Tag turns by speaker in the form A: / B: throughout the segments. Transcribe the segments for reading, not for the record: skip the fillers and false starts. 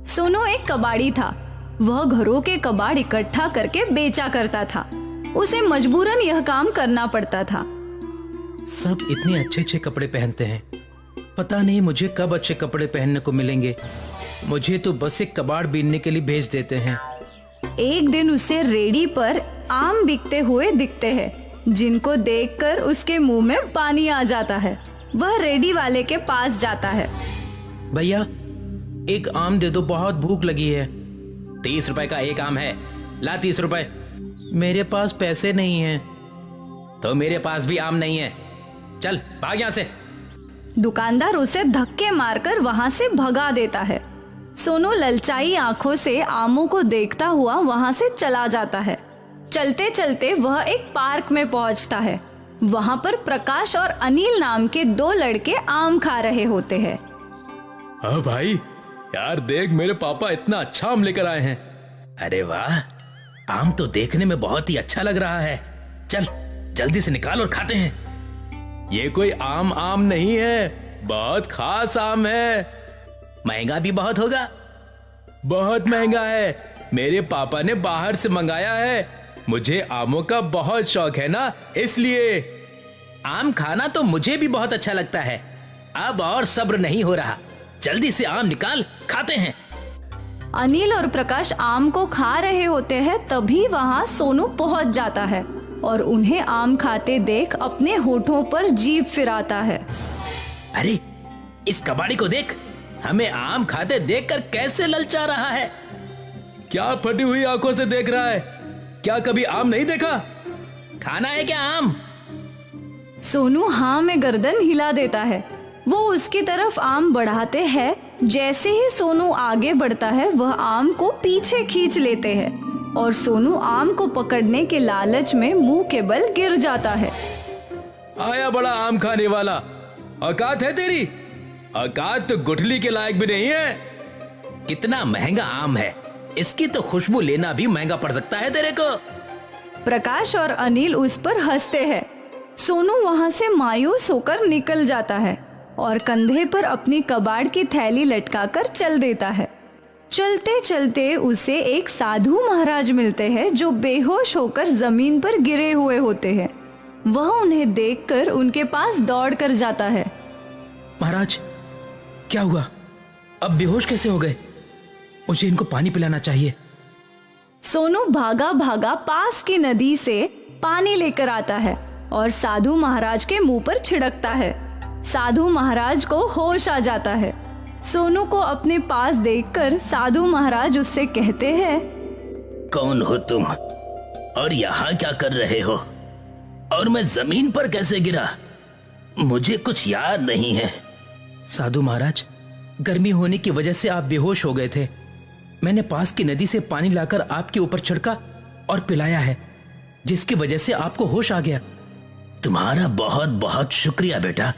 A: सोनू एक कबाड़ी था। वह घरों के कबाड़ इकट्ठा करके बेचा करता था। उसे मजबूरन यह काम करना पड़ता था।
B: सब इतने अच्छे अच्छे कपड़े पहनते हैं, पता नहीं मुझे कब अच्छे कपड़े पहनने को मिलेंगे। मुझे तो बस एक कबाड़ बीनने के लिए भेज देते हैं।
A: एक दिन उसे रेडी पर आम बिकते हुए दिखते हैं, जिनको देखकर उसके मुंह में पानी आ जाता है। वह रेडी वाले के पास जाता है।
B: भैया एक आम दे दो, बहुत भूख लगी है। 30 रुपए का एक आम है, ला 30 रुपए। मेरे पास पैसे नहीं हैं। तो मेरे पास भी आम नहीं है, चल भाग यहाँ से।
A: दुकानदार उसे धक्के मारकर वहां से भगा देता है। सोनू ललचाई आंखों से आमों को देखता हुआ वहां से चला जाता है। चलते चलते वह एक पार्क में पहुंचता है। वहां पर प्रकाश और अनिल नाम के 2 लड़के आम खा रहे होते हैं।
B: हाँ भाई, यार देख मेरे पापा इतना अच्छा आम लेकर आए हैं। अरे वाह, आम तो देखने में बहुत ही अच्छा लग रहा है। चल जल्दी से निकाल और खाते हैं। ये कोई आम नहीं है, बहुत खास आम है। महंगा भी बहुत होगा। बहुत महंगा है, मेरे पापा ने बाहर से मंगाया है। मुझे आमों का बहुत शौक है ना, इसलिए। आम खाना तो मुझे भी बहुत अच्छा लगता है। अब और सब्र नहीं हो रहा, जल्दी से आम निकाल, खाते हैं।
A: अनिल और प्रकाश आम को खा रहे होते हैं, तभी वहां सोनू पहुंच जाता है और उन्हें आम खाते देख अपने होठों पर जीभ फिराता है।
B: अरे इस कबाड़ी को देख, हमें आम खाते देखकर कैसे ललचा रहा है। क्या फटी हुई आंखों से देख रहा है? क्या कभी आम नहीं देखा? खाना है क्या आम?
A: सोनू हाँ में गर्दन हिला देता है। वो उसकी तरफ आम बढ़ाते हैं। जैसे ही सोनू आगे बढ़ता है, वह आम को पीछे खींच लेते हैं और सोनू आम को पकड़ने के लालच में मुंह के बल गिर जाता है।
B: आया बड़ा आम खाने वाला, औकात है तेरी? औकात तो गुठली के लायक भी नहीं है। कितना महंगा आम है, इसकी तो खुशबू लेना भी महंगा पड़ सकता है तेरे को।
A: प्रकाश और अनिल उस पर हंसते हैं। सोनू वहां से मायूस होकर निकल जाता है और कंधे पर अपनी कबाड़ की थैली लटकाकर चल देता है। चलते चलते उसे एक साधु महाराज मिलते हैं, जो बेहोश होकर जमीन पर गिरे हुए होते हैं। वह उन्हें देखकर उनके पास दौड़ कर जाता है।
B: महाराज क्या हुआ? अब बेहोश कैसे हो गए? मुझे इनको पानी पिलाना चाहिए।
A: सोनू भागा भागा पास की नदी से पानी लेकर आता है और साधु महाराज के मुंह पर छिड़कता है। साधु महाराज को होश आ जाता है। सोनू को अपने पास देखकर साधु महाराज उससे कहते हैं,
B: कौन हो तुम और यहाँ क्या कर रहे हो? और मैं जमीन पर कैसे गिरा? मुझे कुछ याद नहीं है। साधु महाराज, गर्मी होने की वजह से आप बेहोश हो गए थे। मैंने पास की नदी से पानी लाकर आपके ऊपर छिड़का और पिलाया है, जिसकी वजह से आपको होश आ गया। तुम्हारा बहुत बहुत शुक्रिया बेटा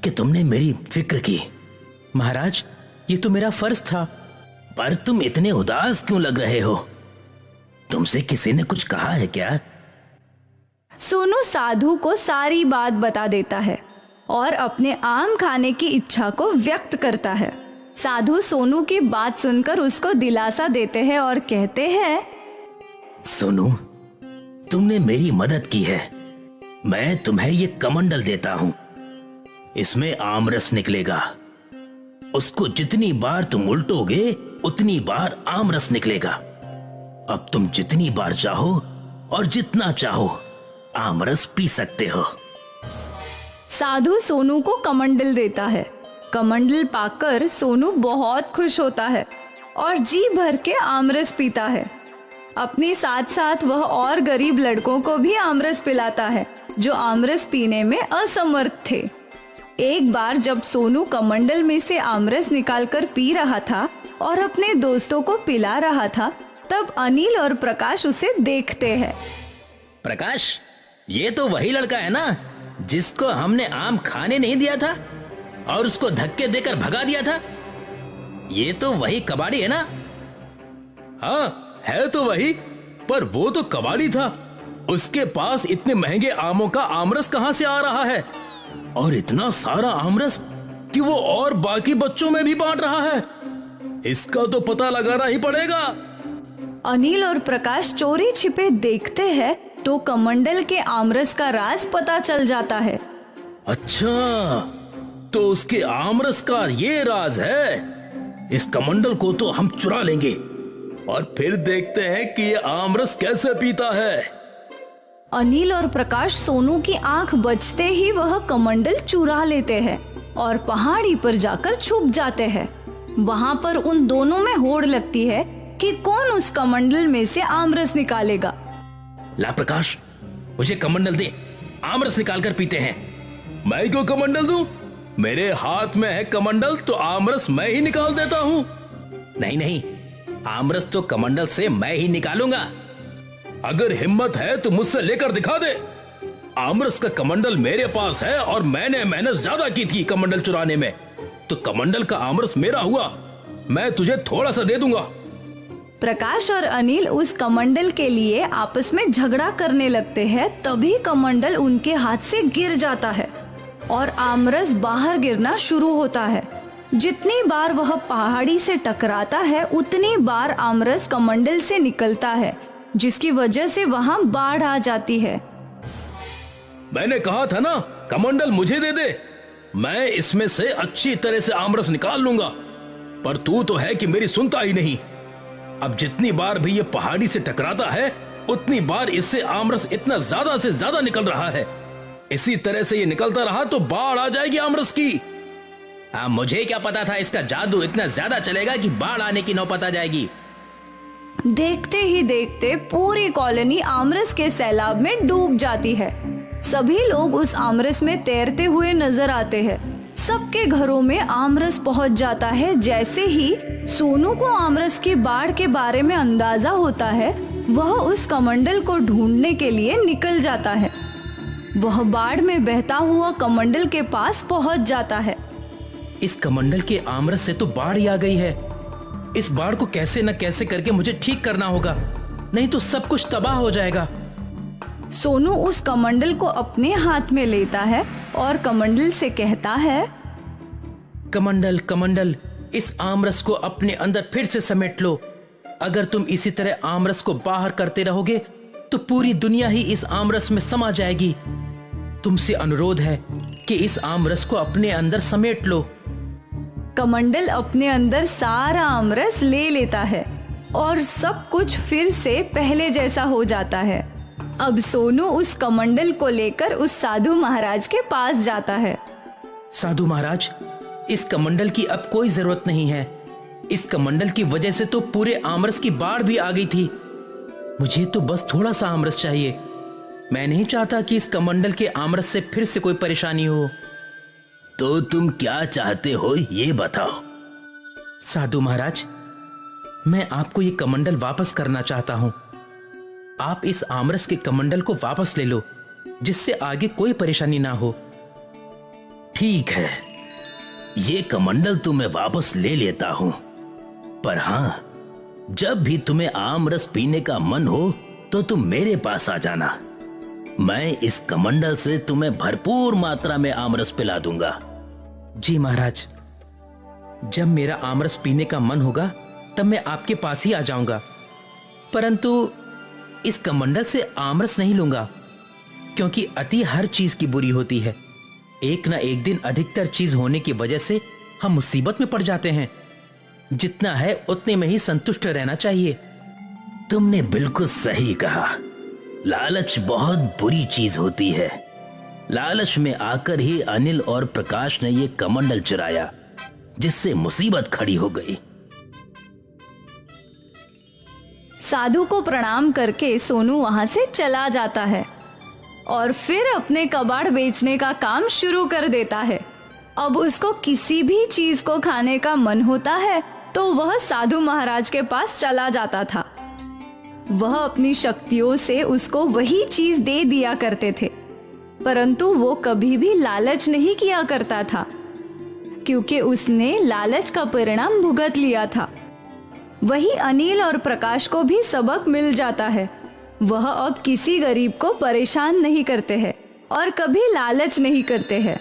B: कि तुमने मेरी फिक्र की। महाराज, ये तो मेरा फर्ज था। पर तुम इतने उदास क्यों लग रहे हो? तुमसे किसी ने कुछ कहा है क्या?
A: सोनू साधु को सारी बात बता देता है और अपने आम खाने की इच्छा को व्यक्त करता है। साधु सोनू की बात सुनकर उसको दिलासा देते हैं और कहते हैं,
B: सोनू, तुमने मेरी मदद की है। मैं तुम्हें ये कमंडल देता हूं। इसमें आमरस निकलेगा। उसको जितनी बार तुम उल्टोगे उतनी बार आमरस निकलेगा। अब तुम जितनी बार चाहो और जितना चाहो आमरस पी सकते हो।
A: साधु सोनू को कमंडल देता है। कमंडल पाकर सोनू बहुत खुश होता है और जी भर के आमरस पीता है। अपने साथ साथ वह और गरीब लड़कों को भी आमरस पिलाता है, जो आमरस पीने में असमर्थ थे। एक बार जब सोनू कमंडल में से आमरस निकालकर पी रहा था और अपने दोस्तों को पिला रहा था, तब अनिल और प्रकाश उसे देखते हैं।
B: प्रकाश, ये तो वही लड़का है ना जिसको हमने आम खाने नहीं दिया था और उसको धक्के देकर भगा दिया था? ये तो वही कबाड़ी है ना? हाँ, है तो वही, पर वो तो कबाड़ी था। उसके पास इतने महंगे आमों का आमरस कहां से आ रहा है? और इतना सारा आमरस कि वो और बाकी बच्चों में भी बांट रहा है। इसका तो पता लगाना ही पड़ेगा।
A: अनिल और प्रकाश चोरी छिपे देखते हैं तो कमंडल के आमरस का राज पता चल जाता है।
B: अच्छा, तो उसके आमरस का ये राज है। इस कमंडल को तो हम चुरा लेंगे और फिर देखते हैं कि ये आमरस कैसे पीता है।
A: अनिल और प्रकाश सोनू की आंख बचते ही वह कमंडल चुरा लेते हैं और पहाड़ी पर जाकर छुप जाते हैं। वहां पर उन दोनों में होड़ लगती है कि कौन उस कमंडल में से आमरस निकालेगा।
B: ला प्रकाश, मुझे कमंडल दे, आमरस निकाल कर पीते हैं। मैं क्यों कमंडल दूं? मेरे हाथ में है कमंडल तो आमरस मैं ही निकाल देता हूं। नहीं नहीं, आमरस तो कमंडल से मैं ही निकालूंगा। अगर हिम्मत है तो मुझसे लेकर दिखा दे। आमरस का कमंडल मेरे पास है और मैंने मेहनत ज्यादा की थी कमंडल चुराने में, तो कमंडल का आमरस मेरा हुआ। मैं तुझे थोड़ा सा दे दूंगा।
A: प्रकाश और अनिल उस कमंडल के लिए आपस में झगड़ा करने लगते हैं। तभी कमंडल उनके हाथ से गिर जाता है और आमरस बाहर गिरना शुरू होता है। जितनी बार वह पहाड़ी से टकराता है उतनी बार आमरस कमंडल से निकलता है, जिसकी वजह से वहां बाढ़ आ जाती है।
B: मैंने कहा था ना, कमंडल मुझे दे दे, मैं इसमें से अच्छी तरह से आमरस निकाल लूंगा। पर तू तो है कि मेरी सुनता ही नहीं। अब जितनी बार भी ये पहाड़ी से टकराता है उतनी बार इससे आमरस इतना ज्यादा से ज्यादा निकल रहा है। इसी तरह से ये निकलता रहा तो बाढ़ आ जाएगी आमरस की। मुझे क्या पता था इसका जादू इतना ज्यादा चलेगा कि बाढ़ आने की नौबत आ जाएगी।
A: देखते ही देखते पूरी कॉलोनी आमरस के सैलाब में डूब जाती है। सभी लोग उस आमरस में तैरते हुए नजर आते हैं। सबके घरों में आमरस पहुंच जाता है। जैसे ही सोनू को आमरस की बाढ़ के बारे में अंदाजा होता है, वह उस कमंडल को ढूंढने के लिए निकल जाता है। वह बाढ़ में बहता हुआ कमंडल के पास पहुंच जाता है।
B: इस कमंडल के आमरस से तो बाढ़ ही आ गई है। इस बाढ़ को कैसे न कैसे करके मुझे ठीक करना होगा, नहीं तो सब कुछ तबाह हो जाएगा।
A: सोनू उस कमंडल को अपने हाथ में लेता है और कमंडल से कहता है,
B: कमंडल कमंडल, इस आमरस को अपने अंदर फिर से समेट लो। अगर तुम इसी तरह आमरस को बाहर करते रहोगे तो पूरी दुनिया ही इस आमरस में समा जाएगी। तुमसे अनुरोध है कि इस आमरस को अपने अंदर समेट लो।
A: कमंडल अपने अंदर सारा आमरस ले लेता है और सब कुछ फिर से पहले जैसा हो जाता है। अब सोनू उस कमंडल को लेकर उस साधु महाराज के पास जाता है।
B: साधु महाराज, इस कमंडल की अब कोई जरूरत नहीं है। इस कमंडल की वजह से तो पूरे आमरस की बाढ़ भी आ गई थी। मुझे तो बस थोड़ा सा आमरस चाहिए। मैं नहीं चाहता कि इस कमंडल के आमरस से फिर से कोई परेशानी हो। तो तुम क्या चाहते हो ये बताओ। साधु महाराज, मैं आपको ये कमंडल वापस करना चाहता हूं। आप इस आमरस के कमंडल को वापस ले लो, जिससे आगे कोई परेशानी ना हो। ठीक है, ये कमंडल तो मैं वापस ले लेता हूं, पर हां, जब भी तुम्हें आमरस पीने का मन हो तो तुम मेरे पास आ जाना। मैं इस कमंडल से तुम्हें भरपूर मात्रा में आमरस पिला दूंगा। जी महाराज, जब मेरा आमरस पीने का मन होगा तब मैं आपके पास ही आ जाऊंगा, परंतु इस कमंडल से आमरस नहीं लूंगा, क्योंकि अति हर चीज की बुरी होती है। एक ना एक दिन अधिकतर चीज होने की वजह से हम मुसीबत में पड़ जाते हैं। जितना है उतने में ही संतुष्ट रहना चाहिए। तुमने बिल्कुल सही कहा। लालच बहुत बुरी चीज होती है। लालच में आकर ही अनिल और प्रकाश ने ये कमंडल चुराया, जिससे मुसीबत खड़ी हो गई।
A: साधु को प्रणाम करके सोनू वहां से चला जाता है और फिर अपने कबाड़ बेचने का काम शुरू कर देता है। अब उसको किसी भी चीज को खाने का मन होता है तो वह साधु महाराज के पास चला जाता था। वह अपनी शक्तियों से उसको वही चीज दे दिया करते थे, परंतु वो कभी भी लालच नहीं किया करता था, क्योंकि उसने लालच का परिणाम भुगत लिया था। वही अनिल और प्रकाश को भी सबक मिल जाता है। वह अब किसी गरीब को परेशान नहीं करते हैं और कभी लालच नहीं करते हैं।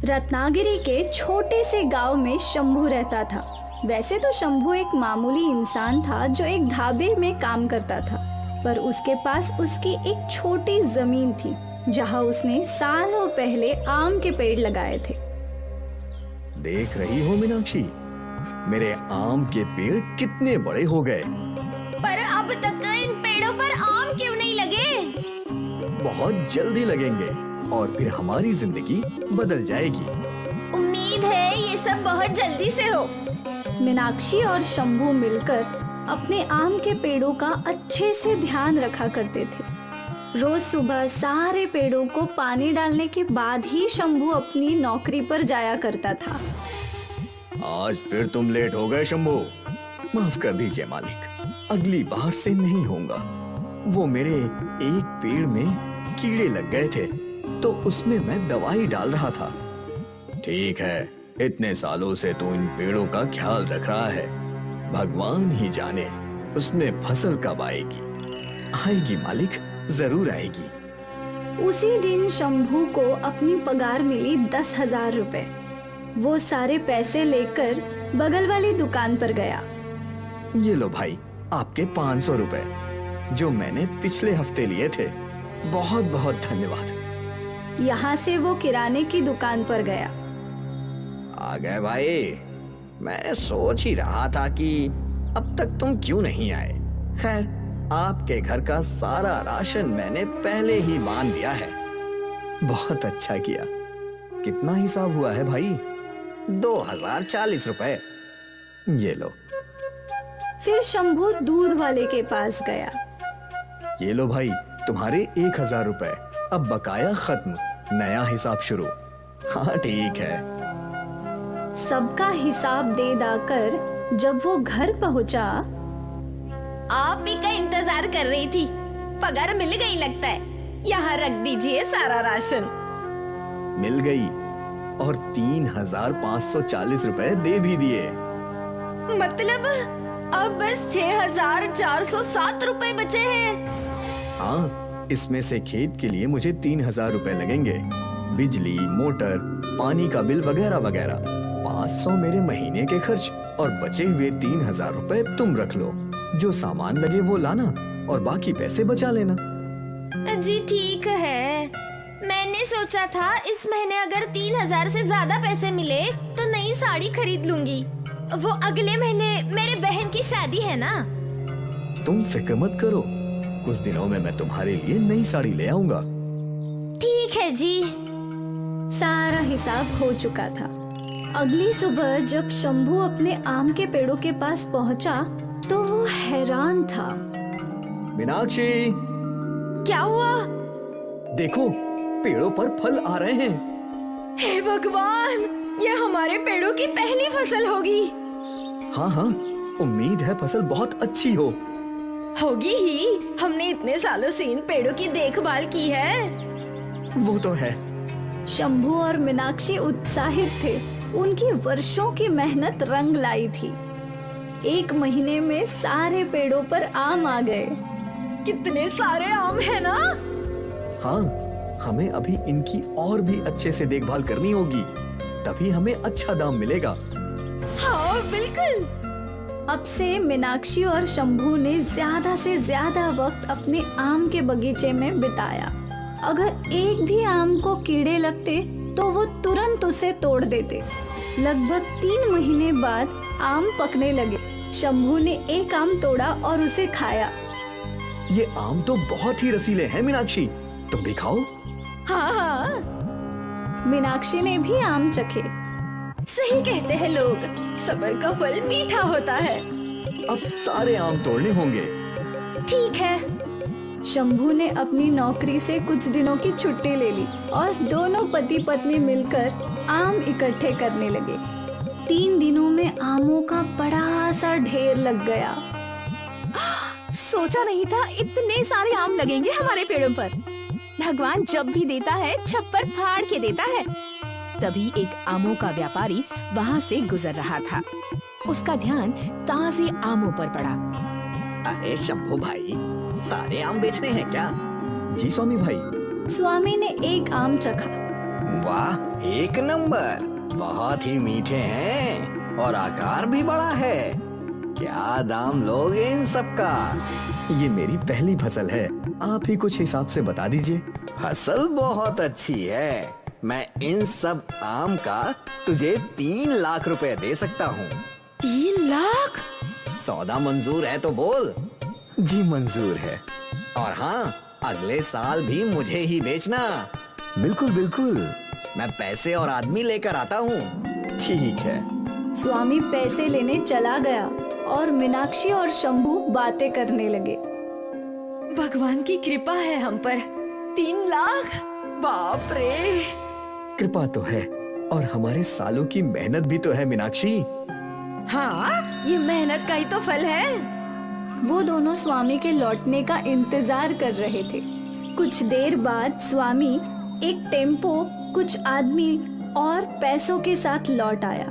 A: रत्नागिरी के छोटे से गांव में शंभू रहता था। वैसे तो शंभू एक मामूली इंसान था जो एक ढाबे में काम करता था, पर उसके पास उसकी एक छोटी जमीन थी जहां उसने सालों पहले आम के पेड़ लगाए थे।
C: देख रही हो मीनाक्षी, मेरे आम के पेड़ कितने बड़े हो गए।
D: पर अब तक इन पेड़ों पर आम क्यों नहीं लगे?
C: बहुत जल्दी लगेंगे और फिर हमारी जिंदगी बदल जाएगी।
D: उम्मीद है ये सब बहुत जल्दी से हो।
A: मीनाक्षी और शंभू मिलकर अपने आम के पेड़ों का अच्छे से ध्यान रखा करते थे। रोज सुबह सारे पेड़ों को पानी डालने के बाद ही शंभू अपनी नौकरी पर जाया करता था।
C: आज फिर तुम लेट हो गए शंभू, माफ कर दीजिए मालिक, अगली बार से नहीं होगा। वो मेरे एक पेड़ में कीड़े लग गए थे तो उसमें मैं दवाई डाल रहा था। ठीक है, इतने सालों से तू इन पेड़ों का ख्याल रख रहा है, भगवान ही जाने उसमें फसल कब आएगी। आएगी मालिक, जरूर आएगी।
A: उसी दिन शंभू को अपनी पगार मिली 10,000 रुपए। वो सारे पैसे लेकर बगल वाली दुकान पर गया।
C: ये लो भाई, आपके 500 रुपए जो मैंने पिछले हफ्ते लिए थे। बहुत बहुत धन्यवाद।
A: यहाँ से वो किराने की दुकान पर गया।
C: आ गए भाई, मैं सोच ही रहा था कि अब तक तुम क्यों नहीं आए। खैर, आपके घर का सारा राशन मैंने पहले ही बांध दिया है। बहुत अच्छा किया। कितना हिसाब हुआ है भाई? 2040 रुपए। ये लो।
A: फिर शंभू दूध वाले के पास गया।
C: ये लो भाई, तुम्हारे 1000 रुपए। अब बकाया खत्म, नया हिसाब शुरू। हाँ ठीक है।
A: सबका हिसाब दे दाकर जब वो घर पहुंचा,
D: आप ही का इंतजार कर रही थी। पगार मिल गई लगता है। यहाँ रख दीजिए सारा राशन।
C: मिल गई और 3540 रुपए दे भी दिए।
D: मतलब अब बस 6407 रुपए बचे हैं।
C: हाँ, इसमें से खेत के लिए मुझे 3000 रुपए लगेंगे। बिजली, मोटर, पानी का बिल वगैरह वगैरह। 500 मेरे महीने के खर्च और बचे हुए 3000 रुपए तुम रख लो। जो सामान लगे वो लाना और बाकी पैसे बचा लेना।
D: जी ठीक है। मैंने सोचा था इस महीने अगर 3000 से ज्यादा पैसे मिले तो नई साड़ी खरीद लूंगी। वो अगले महीने मेरे बहन की शादी है ना।
C: तुम फिक्र मत करो, कुछ दिनों में मैं तुम्हारे लिए नई साड़ी ले आऊंगा।
D: ठीक है जी।
A: सारा हिसाब हो चुका था। अगली सुबह जब शंभू अपने आम के पेड़ों के पास पहुंचा तो वो हैरान था।
C: मीनाक्षी,
D: क्या हुआ?
C: देखो, पेड़ों पर फल आ रहे हैं।
D: हे भगवान, ये हमारे पेड़ों की पहली फसल होगी।
C: हाँ हाँ, उम्मीद है फसल बहुत अच्छी
D: होगी ही। हमने इतने सालों से इन पेड़ों की देखभाल की है।
C: वो तो है।
A: शंभू और मीनाक्षी उत्साहित थे। उनकी वर्षों की मेहनत रंग लाई थी। 1 महीने में सारे पेड़ों पर आम आ गए।
D: कितने सारे आम है ना?
C: हाँ, हमें अभी इनकी और भी अच्छे से देखभाल करनी होगी, तभी हमें अच्छा दाम मिलेगा।
D: हाँ बिल्कुल।
A: अब से मीनाक्षी और शंभू ने ज्यादा से ज्यादा वक्त अपने आम के बगीचे में बिताया। अगर एक भी आम को कीड़े लगते तो वो तुरंत उसे तोड़ देते। लगभग 3 महीने बाद आम पकने लगे। शंभू ने एक आम तोड़ा और उसे खाया।
C: ये आम तो बहुत ही रसीले हैं मीनाक्षी, तुम भी खाओ।
D: हाँ हाँ।
A: मीनाक्षी ने भी आम चखे।
D: सही कहते हैं लोग, सब्र का फल मीठा होता है।
C: अब सारे आम तोड़ने होंगे।
D: ठीक है।
A: शंभू ने अपनी नौकरी से कुछ दिनों की छुट्टी ले ली और दोनों पति पत्नी मिलकर आम इकट्ठे करने लगे। 3 दिनों में आमों का बड़ा सा ढेर लग गया।
E: सोचा नहीं था इतने सारे आम लगेंगे हमारे पेड़ों पर। भगवान जब भी देता है छप्पर फाड़ के देता है। तभी एक आमों का व्यापारी वहाँ से गुजर रहा था। उसका ध्यान ताजे आमों पर पड़ा।
C: अरे शंभू भाई, सारे आम बेचने हैं क्या? जी स्वामी भाई।
A: स्वामी ने एक आम चखा।
C: वाह, एक नंबर, बहुत ही मीठे हैं और आकार भी बड़ा है। क्या दाम लोगे इन सब का? ये मेरी पहली फसल है, आप ही कुछ हिसाब से बता दीजिए। फसल बहुत अच्छी है, मैं इन सब आम का तुझे 3 लाख रुपए दे सकता हूँ।
E: 3 लाख?
C: सौदा मंजूर है तो बोल। जी मंजूर है। और हाँ, अगले साल भी मुझे ही बेचना। बिल्कुल बिल्कुल, मैं पैसे और आदमी लेकर आता हूँ। ठीक है।
A: स्वामी पैसे लेने चला गया और मीनाक्षी और शंभू बातें करने लगे।
D: भगवान की कृपा है हम पर। 3 लाख, बाप रे।
C: कृपा तो है और हमारे सालों की मेहनत भी तो है मीनाक्षी।
D: हाँ, ये मेहनत का ही तो फल है।
A: वो दोनों स्वामी के लौटने का इंतजार कर रहे थे। कुछ देर बाद स्वामी एक टेम्पो, कुछ आदमी और पैसों के साथ लौट आया।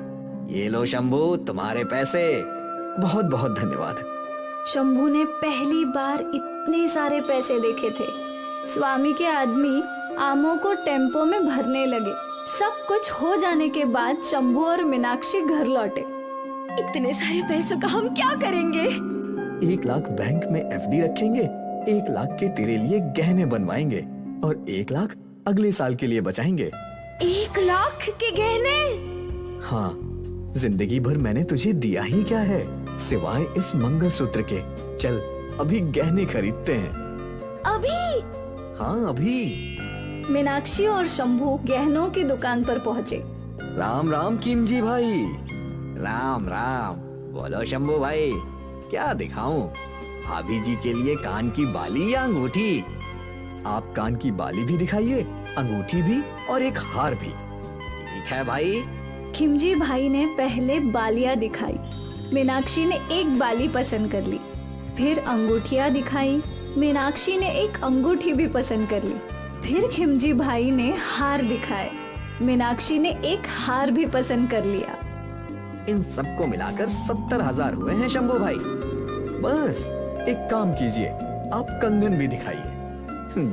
C: ये लो शंभू, तुम्हारे पैसे। बहुत बहुत धन्यवाद।
A: शंभू ने पहली बार इतने सारे पैसे देखे थे। स्वामी के आदमी आमों को टेम्पो में भरने लगे। सब कुछ हो जाने के बाद शंभू और मीनाक्षी घर लौटे।
D: इतने सारे पैसों का हम क्या करेंगे?
C: 1 लाख बैंक में FD रखेंगे, 1 लाख के तेरे लिए गहने बनवाएंगे और 1 लाख अगले साल के लिए बचाएंगे।
D: 1 लाख के गहने?
C: हाँ, जिंदगी भर मैंने तुझे दिया ही क्या है सिवाय इस मंगलसूत्र के। चल अभी गहने खरीदते हैं।
D: अभी?
C: हाँ अभी।
A: मीनाक्षी और शंभू गहनों की दुकान पर पहुँचे।
C: राम राम किमजी भाई। राम राम। बोलो शंभू भाई, क्या दिखाऊं? भाभी जी के लिए कान की बाली या अंगूठी? आप कान की बाली भी दिखाइए, अंगूठी भी और एक हार भी। ठीक है भाई।
A: खिमजी भाई ने पहले बालियां दिखाई। मीनाक्षी ने एक बाली पसंद कर ली। फिर अंगूठियां दिखाई। मीनाक्षी ने एक अंगूठी भी पसंद कर ली। फिर खिमजी भाई ने हार दिखाए। मीनाक्षी ने एक हार भी पसंद कर लिया।
C: इन सबको मिलाकर 70,000 हुए हैं शंभू भाई। बस एक काम कीजिए, आप कंगन भी दिखाइए।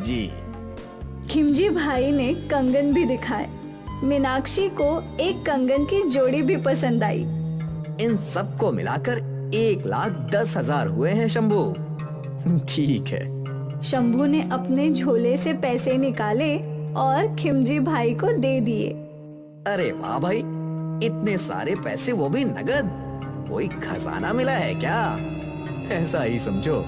C: जी।
A: खिमजी भाई ने कंगन भी दिखाए। मीनाक्षी को एक कंगन की जोड़ी भी पसंद आई।
C: इन सबको मिलाकर 1,10,000 हुए हैं शंभू। ठीक है।
A: शंभू ने अपने झोले से पैसे निकाले और खिमजी भाई को दे दिए।
C: अरे वाह भाई, इतने सारे पैसे, वो भी नगद। कोई खजाना मिला है क्या? ऐसा ही समझो।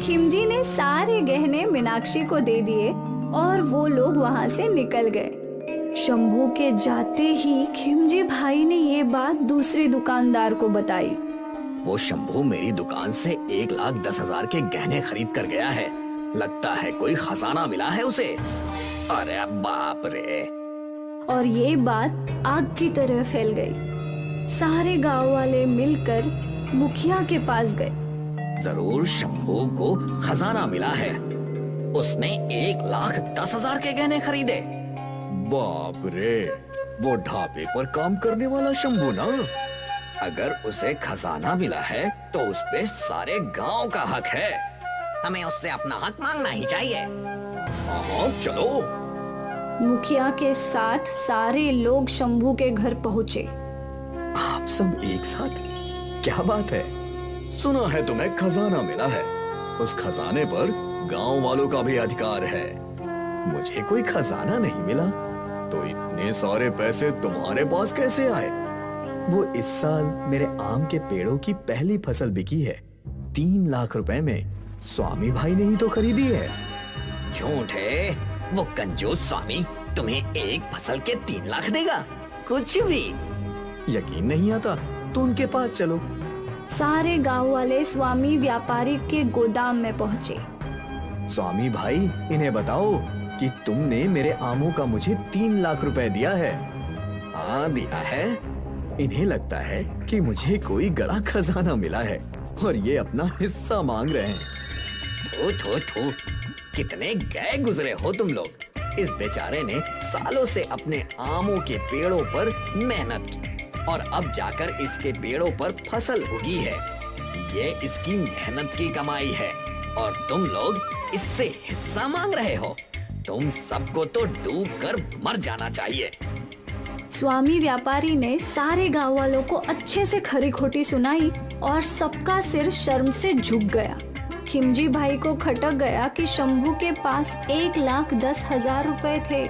A: खिमजी ने सारे गहने मीनाक्षी को दे दिए और वो लोग वहाँ से निकल गए। शंभू के जाते ही खिमजी भाई ने ये बात दूसरे दुकानदार को बताई।
C: वो शंभू मेरी दुकान से 1,10,000 के गहने खरीद कर गया है। लगता है कोई खजाना मिला है उसे। अरे बाप रे।
A: और ये बात आग की तरह फैल गई। सारे गांव वाले मिलकर मुखिया के पास गए।
C: जरूर शंभू को खजाना मिला है। उसने 1,10,000 के गहने खरीदे। बाप रे, वो ढाबे पर काम करने वाला शंभू ना। अगर उसे खजाना मिला है तो उस पे सारे गांव का हक है। हमें उससे अपना हक मांगना ही चाहिए। हाँ चलो।
A: मुखिया के साथ सारे लोग शंभू के घर पहुँचे।
C: आप सब एक साथ? क्या बात है? सुना है तुम्हें खजाना मिला है। उस खजाने पर गांव वालों का भी अधिकार है। मुझे कोई खजाना नहीं मिला, तो इतने सारे पैसे तुम्हारे पास कैसे आए? वो इस साल मेरे आम के पेड़ों की पहली फसल बिकी है। 3 लाख रुपए में। स्वामी भाई ने ही तो खरीदी है। झूठ है। वो कंजूस स्वामी तुम्हें एक फसल के 3 लाख देगा? कुछ भी। यकीन नहीं आता तो उनके पास चलो।
A: सारे गांव वाले स्वामी व्यापारी के गोदाम में पहुँचे।
C: स्वामी भाई, इन्हें बताओ कि तुमने मेरे आमों का मुझे 3 लाख रुपए दिया है। हाँ दिया है। इन्हें लगता है कि मुझे कोई बड़ा खजाना मिला है और ये अपना हिस्सा मांग रहे हैं। थू थू थू, कितने गए गुजरे हो तुम लोग। इस बेचारे ने सालों से अपने आमों के पेड़ों पर मेहनत की और अब जाकर इसके पेड़ों पर फसल उगी है। ये इसकी मेहनत की कमाई है और तुम लोग इससे हिस्सा मांग रहे हो। तुम सबको तो डूब कर मर जाना चाहिए।
A: स्वामी व्यापारी ने सारे गांव वालों को अच्छे से खरी खोटी सुनाई और सबका सिर शर्म से झुक गया। खिमजी भाई को खटक गया कि शंभू के पास 1,10,000 रुपए थे।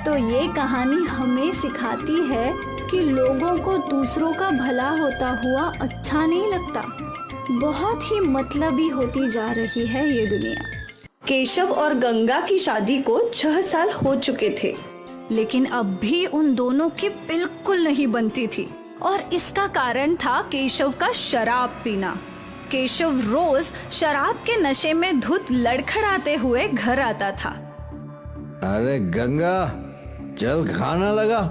A: तो ये कहानी हमें सिखाती है कि लोगों को दूसरों का भला होता हुआ अच्छा नहीं लगता। बहुत ही मतलबी होती जा रही है ये दुनिया। केशव और गंगा की शादी को 6 साल हो चुके थे, लेकिन अब भी उन दोनों की बिल्कुल नहीं बनती थी और इसका कारण था केशव का शराब पीना। केशव रोज शराब के नशे में धुत लड़खड़ाते हुए घर आता था।
C: अरे गंगा, चल खाना लगा।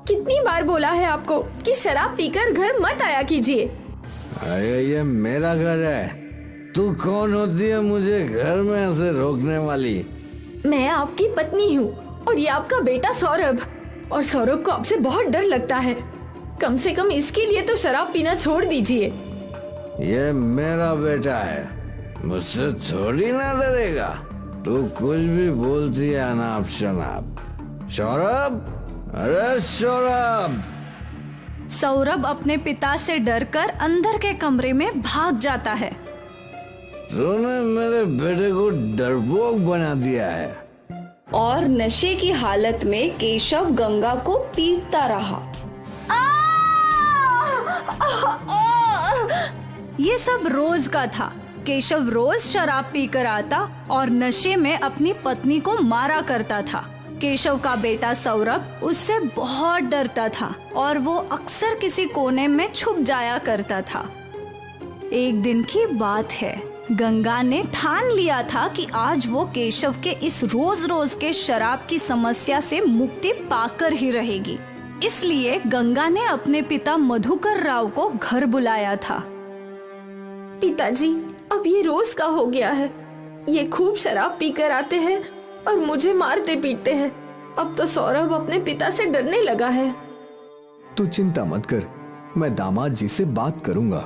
E: कितनी बार बोला है आपको कि शराब पीकर घर मत आया कीजिए।
C: अरे ये मेरा घर है, तू कौन होती है मुझे घर में ऐसे रोकने वाली?
E: मैं आपकी पत्नी हूँ और ये आपका बेटा सौरभ, और सौरभ को आपसे बहुत डर लगता है। कम से कम इसके लिए तो शराब पीना छोड़ दीजिए।
C: ये मेरा बेटा है, मुझसे थोड़ी ना डरेगा। तू कुछ भी बोलती है अनाप शनाप। सौरभ, अरे सौरभ।
A: सौरभ अपने पिता से डरकर अंदर के कमरे में भाग जाता है।
C: तूने मेरे बेटे को डरपोक बना दिया है।
A: और नशे की हालत में केशव गंगा को पीटता रहा। ये सब रोज का था। केशव रोज शराब पीकर आता और नशे में अपनी पत्नी को मारा करता था। केशव का बेटा सौरभ उससे बहुत डरता था और वो अक्सर किसी कोने में छुप जाया करता था। एक दिन की बात है, गंगा ने ठान लिया था कि आज वो केशव के इस रोज रोज के शराब की समस्या से मुक्ति पाकर ही रहेगी। इसलिए गंगा ने अपने पिता मधुकर राव को घर बुलाया था।
E: पिताजी, अब ये रोज का हो गया है। ये खूब शराब पीकर आते हैं और मुझे मारते पीटते हैं। अब तो सौरभ अपने पिता से डरने लगा है।
C: तू चिंता मत कर, मैं दामाद जी से बात करूंगा।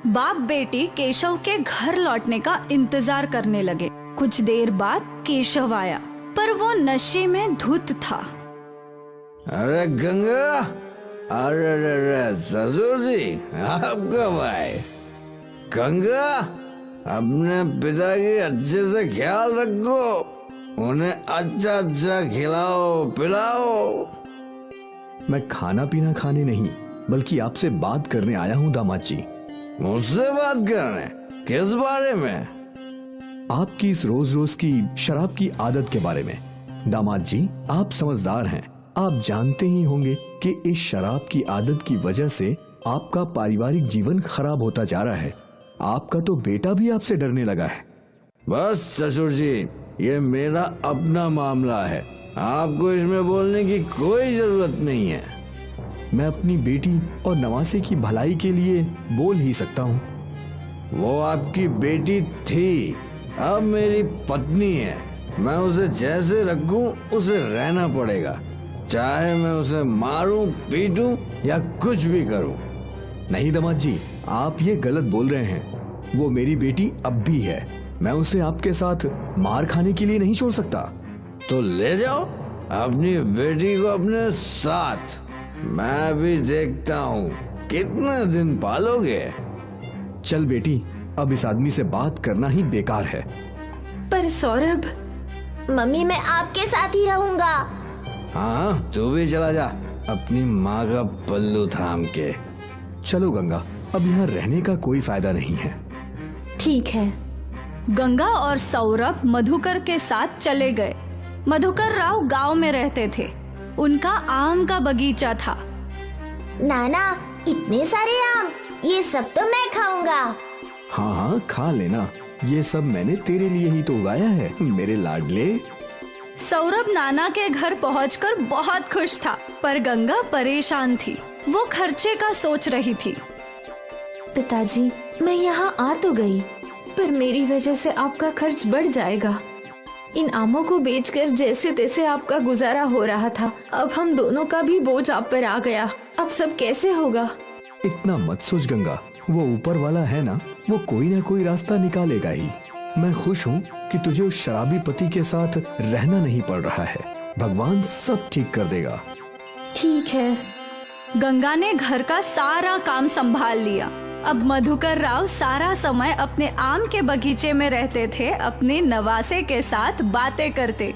A: बाप बेटी केशव के घर लौटने का इंतजार करने लगे। कुछ देर बाद केशव आया, पर वो नशे में धुत था।
C: अरे गंगा, अरे ससुर जी, आप कब आए? गंगा, अपने पिता की अच्छे से ख्याल रखो, उन्हें अच्छा अच्छा खिलाओ पिलाओ। मैं खाना पीना खाने नहीं, बल्कि आपसे बात करने आया हूँ दामाद जी। मुझसे बात करने? किस बारे में? आपकी इस रोज रोज की शराब की आदत के बारे में। दामाद जी, आप समझदार हैं, आप जानते ही होंगे कि इस शराब की आदत की वजह से आपका पारिवारिक जीवन खराब होता जा रहा है। आपका तो बेटा भी आपसे डरने लगा है। बस ससुर जी, ये मेरा अपना मामला है, आपको इसमें बोलने की कोई जरूरत नहीं है। मैं अपनी बेटी और नवासे की भलाई के लिए बोल ही सकता हूँ। वो आपकी बेटी थी, अब मेरी पत्नी है। मैं उसे जैसे रखूं उसे रहना पड़ेगा, चाहे मैं उसे मारूं, पीटूं या कुछ भी करूं। नहीं दामाद जी, आप ये गलत बोल रहे हैं। वो मेरी बेटी अब भी है, मैं उसे आपके साथ मार खाने के लिए नहीं छोड़ सकता। तो ले जाओ अपनी बेटी को अपने साथ, मैं भी देखता हूँ कितने दिन पालोगे। चल बेटी, अब इस आदमी से बात करना ही बेकार है।
E: पर सौरभ,
D: मम्मी मैं आपके साथ ही रहूंगा।
C: हाँ, तू भी चला जा अपनी माँ का पल्लू थाम के। चलो गंगा, अब यहाँ रहने का कोई फायदा नहीं है।
E: ठीक है।
A: गंगा और सौरभ मधुकर के साथ चले गए। मधुकर राव गांव में रहते थे। उनका आम का बगीचा था।
D: नाना, इतने सारे आम, ये सब तो मैं खाऊंगा।
C: हाँ हाँ, खा लेना, ये सब मैंने तेरे लिए ही तो उगाया है मेरे लाडले।
A: सौरभ नाना के घर पहुंचकर बहुत खुश था, पर गंगा परेशान थी। वो खर्चे का सोच रही थी।
E: पिताजी, मैं यहाँ आ तो गई, पर मेरी वजह से आपका खर्च बढ़ जाएगा। इन आमों को बेचकर जैसे तैसे आपका गुजारा हो रहा था, अब हम दोनों का भी बोझ आप पर आ गया। अब सब कैसे होगा?
C: इतना मत सोच गंगा, वो ऊपर वाला है ना, वो कोई ना कोई रास्ता निकालेगा ही। मैं खुश हूँ कि तुझे उस शराबी पति के साथ रहना नहीं पड़ रहा है। भगवान सब ठीक कर देगा।
D: ठीक है।
A: गंगा ने घर का सारा काम संभाल लिया। अब मधुकर राव सारा समय अपने आम के बगीचे में रहते थे, अपने नवासे के साथ बातें करते।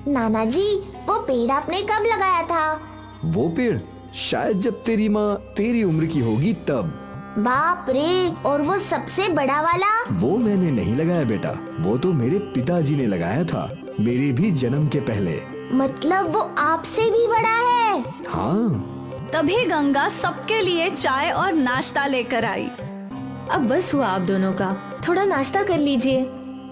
D: नाना जी, वो पेड़ आपने कब लगाया था?
C: वो पेड़ शायद जब तेरी माँ तेरी उम्र की होगी तब।
D: बाप रे, और वो सबसे बड़ा वाला?
C: वो मैंने नहीं लगाया बेटा, वो तो मेरे पिताजी ने लगाया था, मेरे भी जन्म के पहले।
D: मतलब वो आपसे भी बड़ा है?
C: हाँ।
A: तभी गंगा सबके लिए चाय और नाश्ता लेकर आई।
E: अब बस हुआ आप दोनों का,
D: थोड़ा नाश्ता कर लीजिए।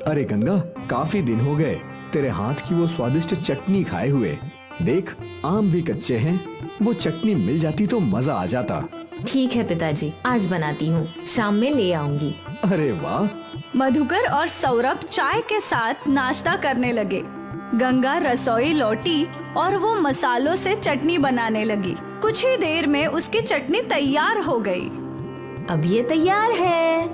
C: अरे गंगा, काफी दिन हो गए तेरे हाथ की वो स्वादिष्ट चटनी खाए हुए। देख, आम भी कच्चे हैं, वो चटनी मिल जाती तो मजा आ जाता।
E: ठीक है पिताजी, आज बनाती हूँ, शाम में ले आऊंगी।
C: अरे वाह।
A: मधुकर और सौरभ चाय के साथ नाश्ता करने लगे। गंगा रसोई लौटी और वो मसालों से चटनी बनाने लगी। कुछ ही देर में उसकी चटनी तैयार हो गई।
E: अब ये तैयार है।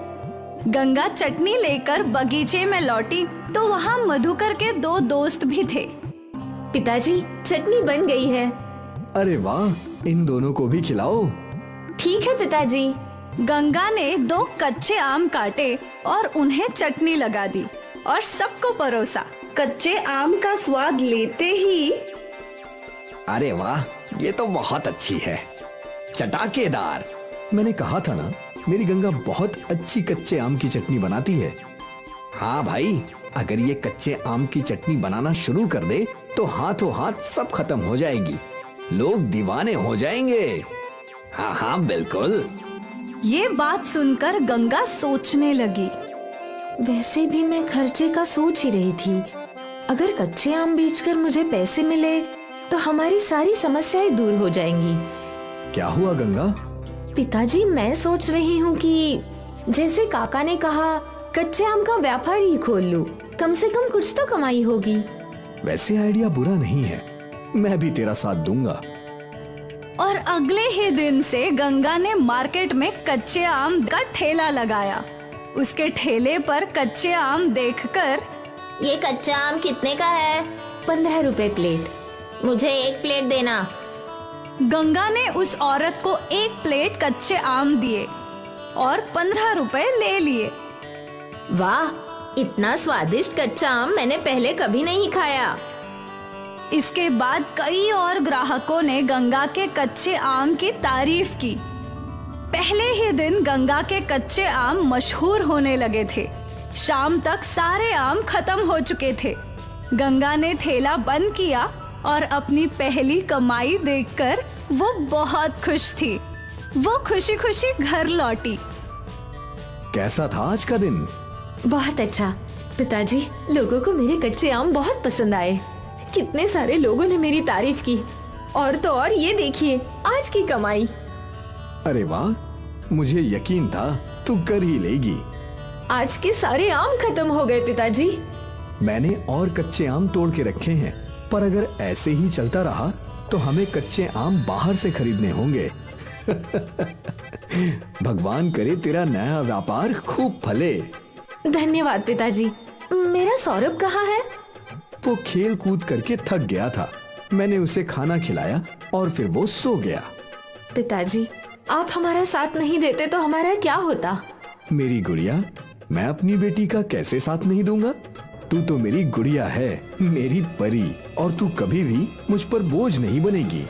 A: गंगा चटनी लेकर बगीचे में लौटी तो वहाँ मधुकर के 2 दोस्त भी थे।
E: पिताजी, चटनी बन गई है।
C: अरे वाह, इन दोनों को भी खिलाओ।
E: ठीक है पिताजी।
A: गंगा ने 2 कच्चे आम काटे और उन्हें चटनी लगा दी और सबको परोसा। कच्चे आम का स्वाद लेते ही,
C: अरे वाह, ये तो बहुत अच्छी है, चटाकेदार। मैंने कहा था ना, मेरी गंगा बहुत अच्छी कच्चे आम की चटनी बनाती है। हाँ भाई, अगर ये कच्चे आम की चटनी बनाना शुरू कर दे तो हाथों हाथ सब खत्म हो जाएगी, लोग दीवाने हो जाएंगे। हाँ हाँ बिल्कुल।
A: ये बात सुनकर गंगा सोचने लगी।
E: वैसे भी मैं खर्चे का सोच ही रही थी। अगर कच्चे आम बेचकर मुझे पैसे मिले तो हमारी सारी समस्याएं दूर हो जाएंगी।
C: क्या हुआ गंगा?
E: पिताजी, मैं सोच रही हूँ कि जैसे काका ने कहा, कच्चे आम का व्यापार ही खोल लूं। कम से कम कुछ तो कमाई होगी।
C: वैसे आइडिया बुरा नहीं है, मैं भी तेरा साथ दूंगा।
A: और अगले ही दिन से गंगा ने मार्केट में कच्चे आम का ठेला लगाया। उसके ठेले पर कच्चे आम देखकर,
D: ये कच्चा आम कितने का है?
E: 15 रुपए प्लेट।
D: मुझे 1 प्लेट देना।
A: गंगा ने उस औरत को 1 प्लेट कच्चे आम दिए और 15 रुपए ले लिए।
E: वाह, इतना स्वादिष्ट कच्चा आम मैंने पहले कभी नहीं खाया।
A: इसके बाद कई और ग्राहकों ने गंगा के कच्चे आम की तारीफ की। पहले ही दिन गंगा के कच्चे आम मशहूर होने लगे थे। शाम तक सारे आम खत्म हो चुके थे। गंगा ने ठेला बंद किया और अपनी पहली कमाई देखकर वो बहुत खुश थी। वो खुशी खुशी घर लौटी।
C: कैसा था आज का दिन?
E: बहुत अच्छा पिताजी, लोगों को मेरे कच्चे आम बहुत पसंद आए। कितने सारे लोगों ने मेरी तारीफ की। और तो और ये देखिए, आज की कमाई।
C: अरे वाह, मुझे यकीन था तू कर ही लेगी।
E: आज के सारे आम खत्म हो गए पिताजी।
C: मैंने और कच्चे आम तोड़ के रखे हैं, पर अगर ऐसे ही चलता रहा तो हमें कच्चे आम बाहर से खरीदने होंगे। भगवान करे तेरा नया व्यापार खूब फले।
E: धन्यवाद पिताजी। मेरा सौरभ कहाँ है?
C: वो खेल कूद करके थक गया था, मैंने उसे खाना खिलाया और फिर वो सो गया।
E: पिताजी, आप हमारा साथ नहीं देते तो हमारा क्या होता?
C: मेरी गुड़िया, मैं अपनी बेटी का कैसे साथ नहीं दूंगा? तू तो मेरी गुड़िया है, मेरी परी, और तू कभी भी मुझ पर बोझ नहीं बनेगी।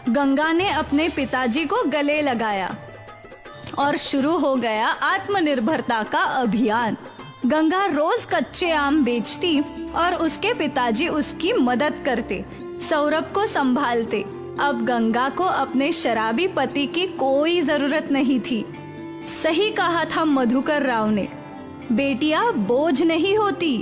A: गंगा ने अपने पिताजी को गले लगाया और शुरू हो गया आत्मनिर्भरता का अभियान। गंगा रोज कच्चे आम बेचती और उसके पिताजी उसकी मदद करते, सौरभ को संभालते। अब गंगा को अपने शराबी पति की कोई जरूरत नहीं थी। सही कहा था मधुकर राव ने, बेटियां बोझ नहीं होती।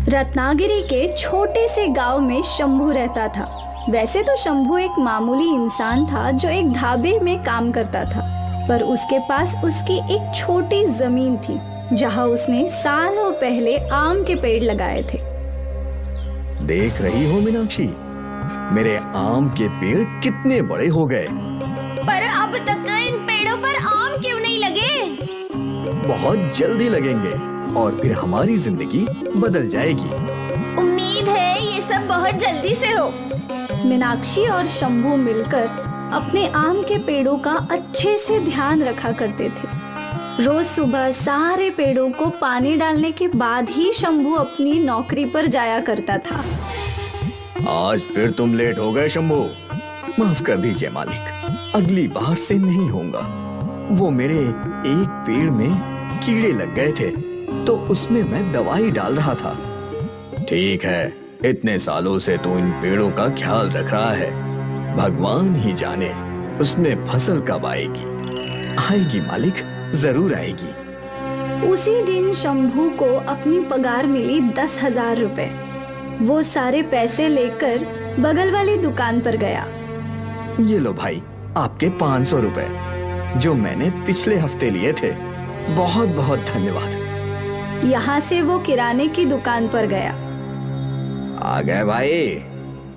A: रत्नागिरी के छोटे से गांव में शंभू रहता था। वैसे तो शंभू एक मामूली इंसान था जो एक ढाबे में काम करता था, पर उसके पास उसकी एक छोटी जमीन थी जहां उसने सालों पहले आम के पेड़ लगाए थे।
C: देख रही हो मीनाक्षी, मेरे आम के पेड़ कितने बड़े हो गए।
D: पर अब तक इन पेड़ों पर आम क्यों नहीं लगे?
C: बहुत जल्दी लगेंगे और फिर हमारी जिंदगी बदल जाएगी।
D: उम्मीद है ये सब बहुत जल्दी से हो।
A: मीनाक्षी और शंभू मिलकर अपने आम के पेड़ों का अच्छे से ध्यान रखा करते थे। रोज सुबह सारे पेड़ों को पानी डालने के बाद ही शंभू अपनी नौकरी पर जाया करता था।
C: आज फिर तुम लेट हो गए शंभू। माफ कर दीजिए मालिक, अगली बार से नहीं होगा। वो मेरे एक पेड़ में कीड़े लग गए थे तो उसमें मैं दवाई डाल रहा था। ठीक है, इतने सालों से तू इन पेड़ों का ख्याल रख रहा है, भगवान ही जाने उसमें फसल कब आएगी। आएगी मालिक, जरूर आएगी।
A: उसी दिन शंभू को अपनी पगार मिली 10,000 रुपए। वो सारे पैसे लेकर बगल वाली दुकान पर गया।
C: ये लो भाई, आपके 500 रुपए जो मैंने पिछले हफ्ते लिए थे। बहुत बहुत धन्यवाद।
A: यहाँ से वो किराने की दुकान पर गया।
C: आ गए भाई।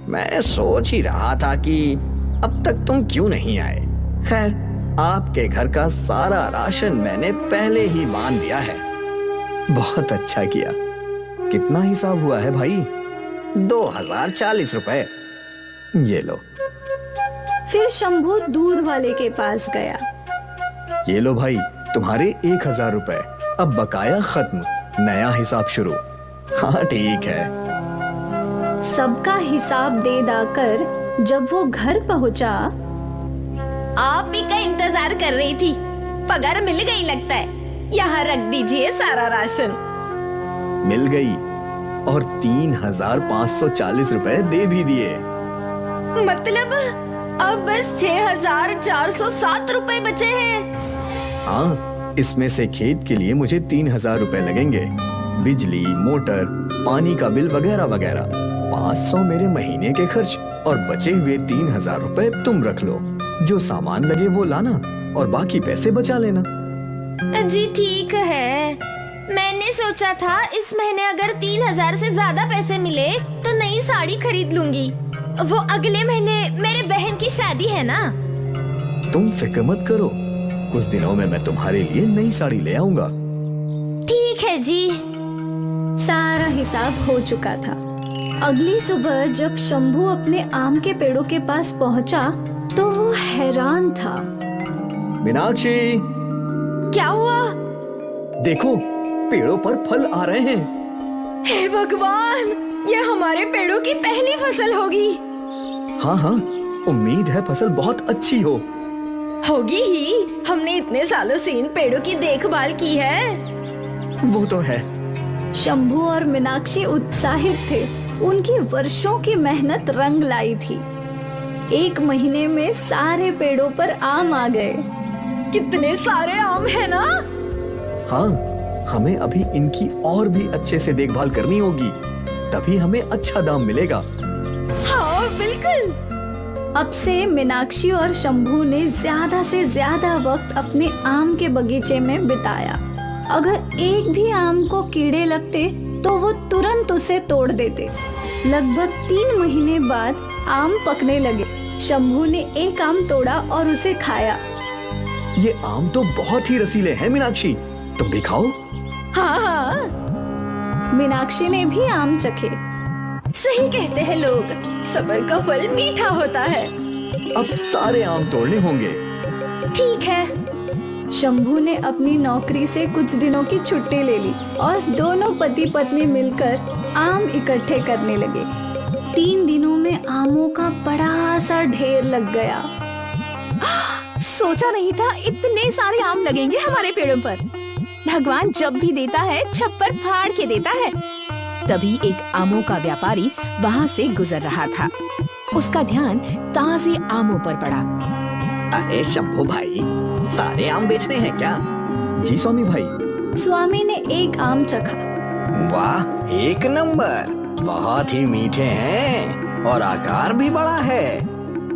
C: मैं सोच ही रहा था कि अब तक तुम क्यों नहीं आए। खैर, आपके घर का सारा राशन मैंने पहले ही बांध दिया है। बहुत अच्छा किया। कितना हिसाब हुआ है भाई? 2040 रुपए। ये लो।
A: फिर शंभू दूध वाले के पास गया।
C: ये लो भाई, तुम्हारे 1000 रुपए। अब बकाया खत्म, नया हिसाब शुरू। हाँ ठीक है।
A: सबका हिसाब दे दाकर जब वो घर पहुंचा,
D: आप ही का इंतजार कर रही थी। पगार मिल गई लगता है। यहाँ रख दीजिए सारा राशन।
C: मिल गई और 3540 रुपए दे भी दिए।
D: मतलब अब बस 6407 रुपए बचे हैं।
C: हाँ, इसमें से खेत के लिए मुझे 3000 रुपए लगेंगे। बिजली, मोटर, पानी का बिल वगैरह वगैरह। 500 मेरे महीने के खर्च और बचे हुए 3000 रुपए तुम रख लो। जो सामान लगे वो लाना और बाकी पैसे बचा लेना।
D: जी ठीक है। मैंने सोचा था इस महीने अगर 3000 से ज्यादा पैसे मिले तो नई साड़ी खरीद लूंगी। वो अगले महीने मेरे बहन की शादी है ना।
C: तुम फिक्र मत करो, कुछ दिनों में मैं तुम्हारे लिए नई साड़ी ले आऊंगा।
D: ठीक है जी।
A: सारा हिसाब हो चुका था। अगली सुबह जब शंभू अपने आम के पेड़ों के पास पहुंचा तो वो हैरान था।
C: मीनाक्षी,
D: क्या हुआ?
C: देखो, पेड़ों पर फल आ रहे हैं।
D: हे भगवान, ये हमारे पेड़ों की पहली फसल होगी।
C: हाँ हाँ, उम्मीद है फसल बहुत अच्छी
D: होगी ही। हमने इतने सालों से इन पेड़ों की देखभाल की है।
C: वो तो है।
A: शंभू और मीनाक्षी उत्साहित थे। उनकी वर्षों की मेहनत रंग लाई थी। 1 महीने में सारे पेड़ों पर आम आ गए।
D: कितने सारे आम है ना?
C: हाँ, हमें अभी इनकी और भी अच्छे से देखभाल करनी होगी, तभी हमें अच्छा दाम मिलेगा।
D: हाँ बिल्कुल।
A: अब से मीनाक्षी और शंभू ने ज्यादा से ज्यादा वक्त अपने आम के बगीचे में बिताया। अगर एक भी आम को कीड़े लगते तो वो तुरंत उसे तोड़ देते। लगभग 3 महीने बाद आम पकने लगे। शंभू ने एक आम तोड़ा और उसे खाया।
C: ये आम तो बहुत ही रसीले हैं मीनाक्षी, तुम भी खाओ।
D: हाँ हाँ।
A: मीनाक्षी ने भी आम चखे।
D: सही कहते हैं लोग, सब्र का फल मीठा होता है।
C: अब सारे आम तोड़ने होंगे।
D: ठीक है।
A: शंभू ने अपनी नौकरी से कुछ दिनों की छुट्टी ले ली और दोनों पति पत्नी मिलकर आम इकट्ठे करने लगे। 3 दिनों में आमों का बड़ा सा ढेर लग गया।
E: सोचा नहीं था इतने सारे आम लगेंगे हमारे पेड़ों पर। भगवान जब भी देता है छप्पर फाड़ के देता है। तभी एक आमों का व्यापारी वहाँ से गुजर रहा था। उसका ध्यान ताजे आमों पर पड़ा।
C: अरे शंभू भाई, सारे आम बेचने हैं क्या? जी स्वामी भाई।
A: स्वामी ने एक आम चखा।
C: वाह, एक नंबर। बहुत ही मीठे हैं और आकार भी बड़ा है।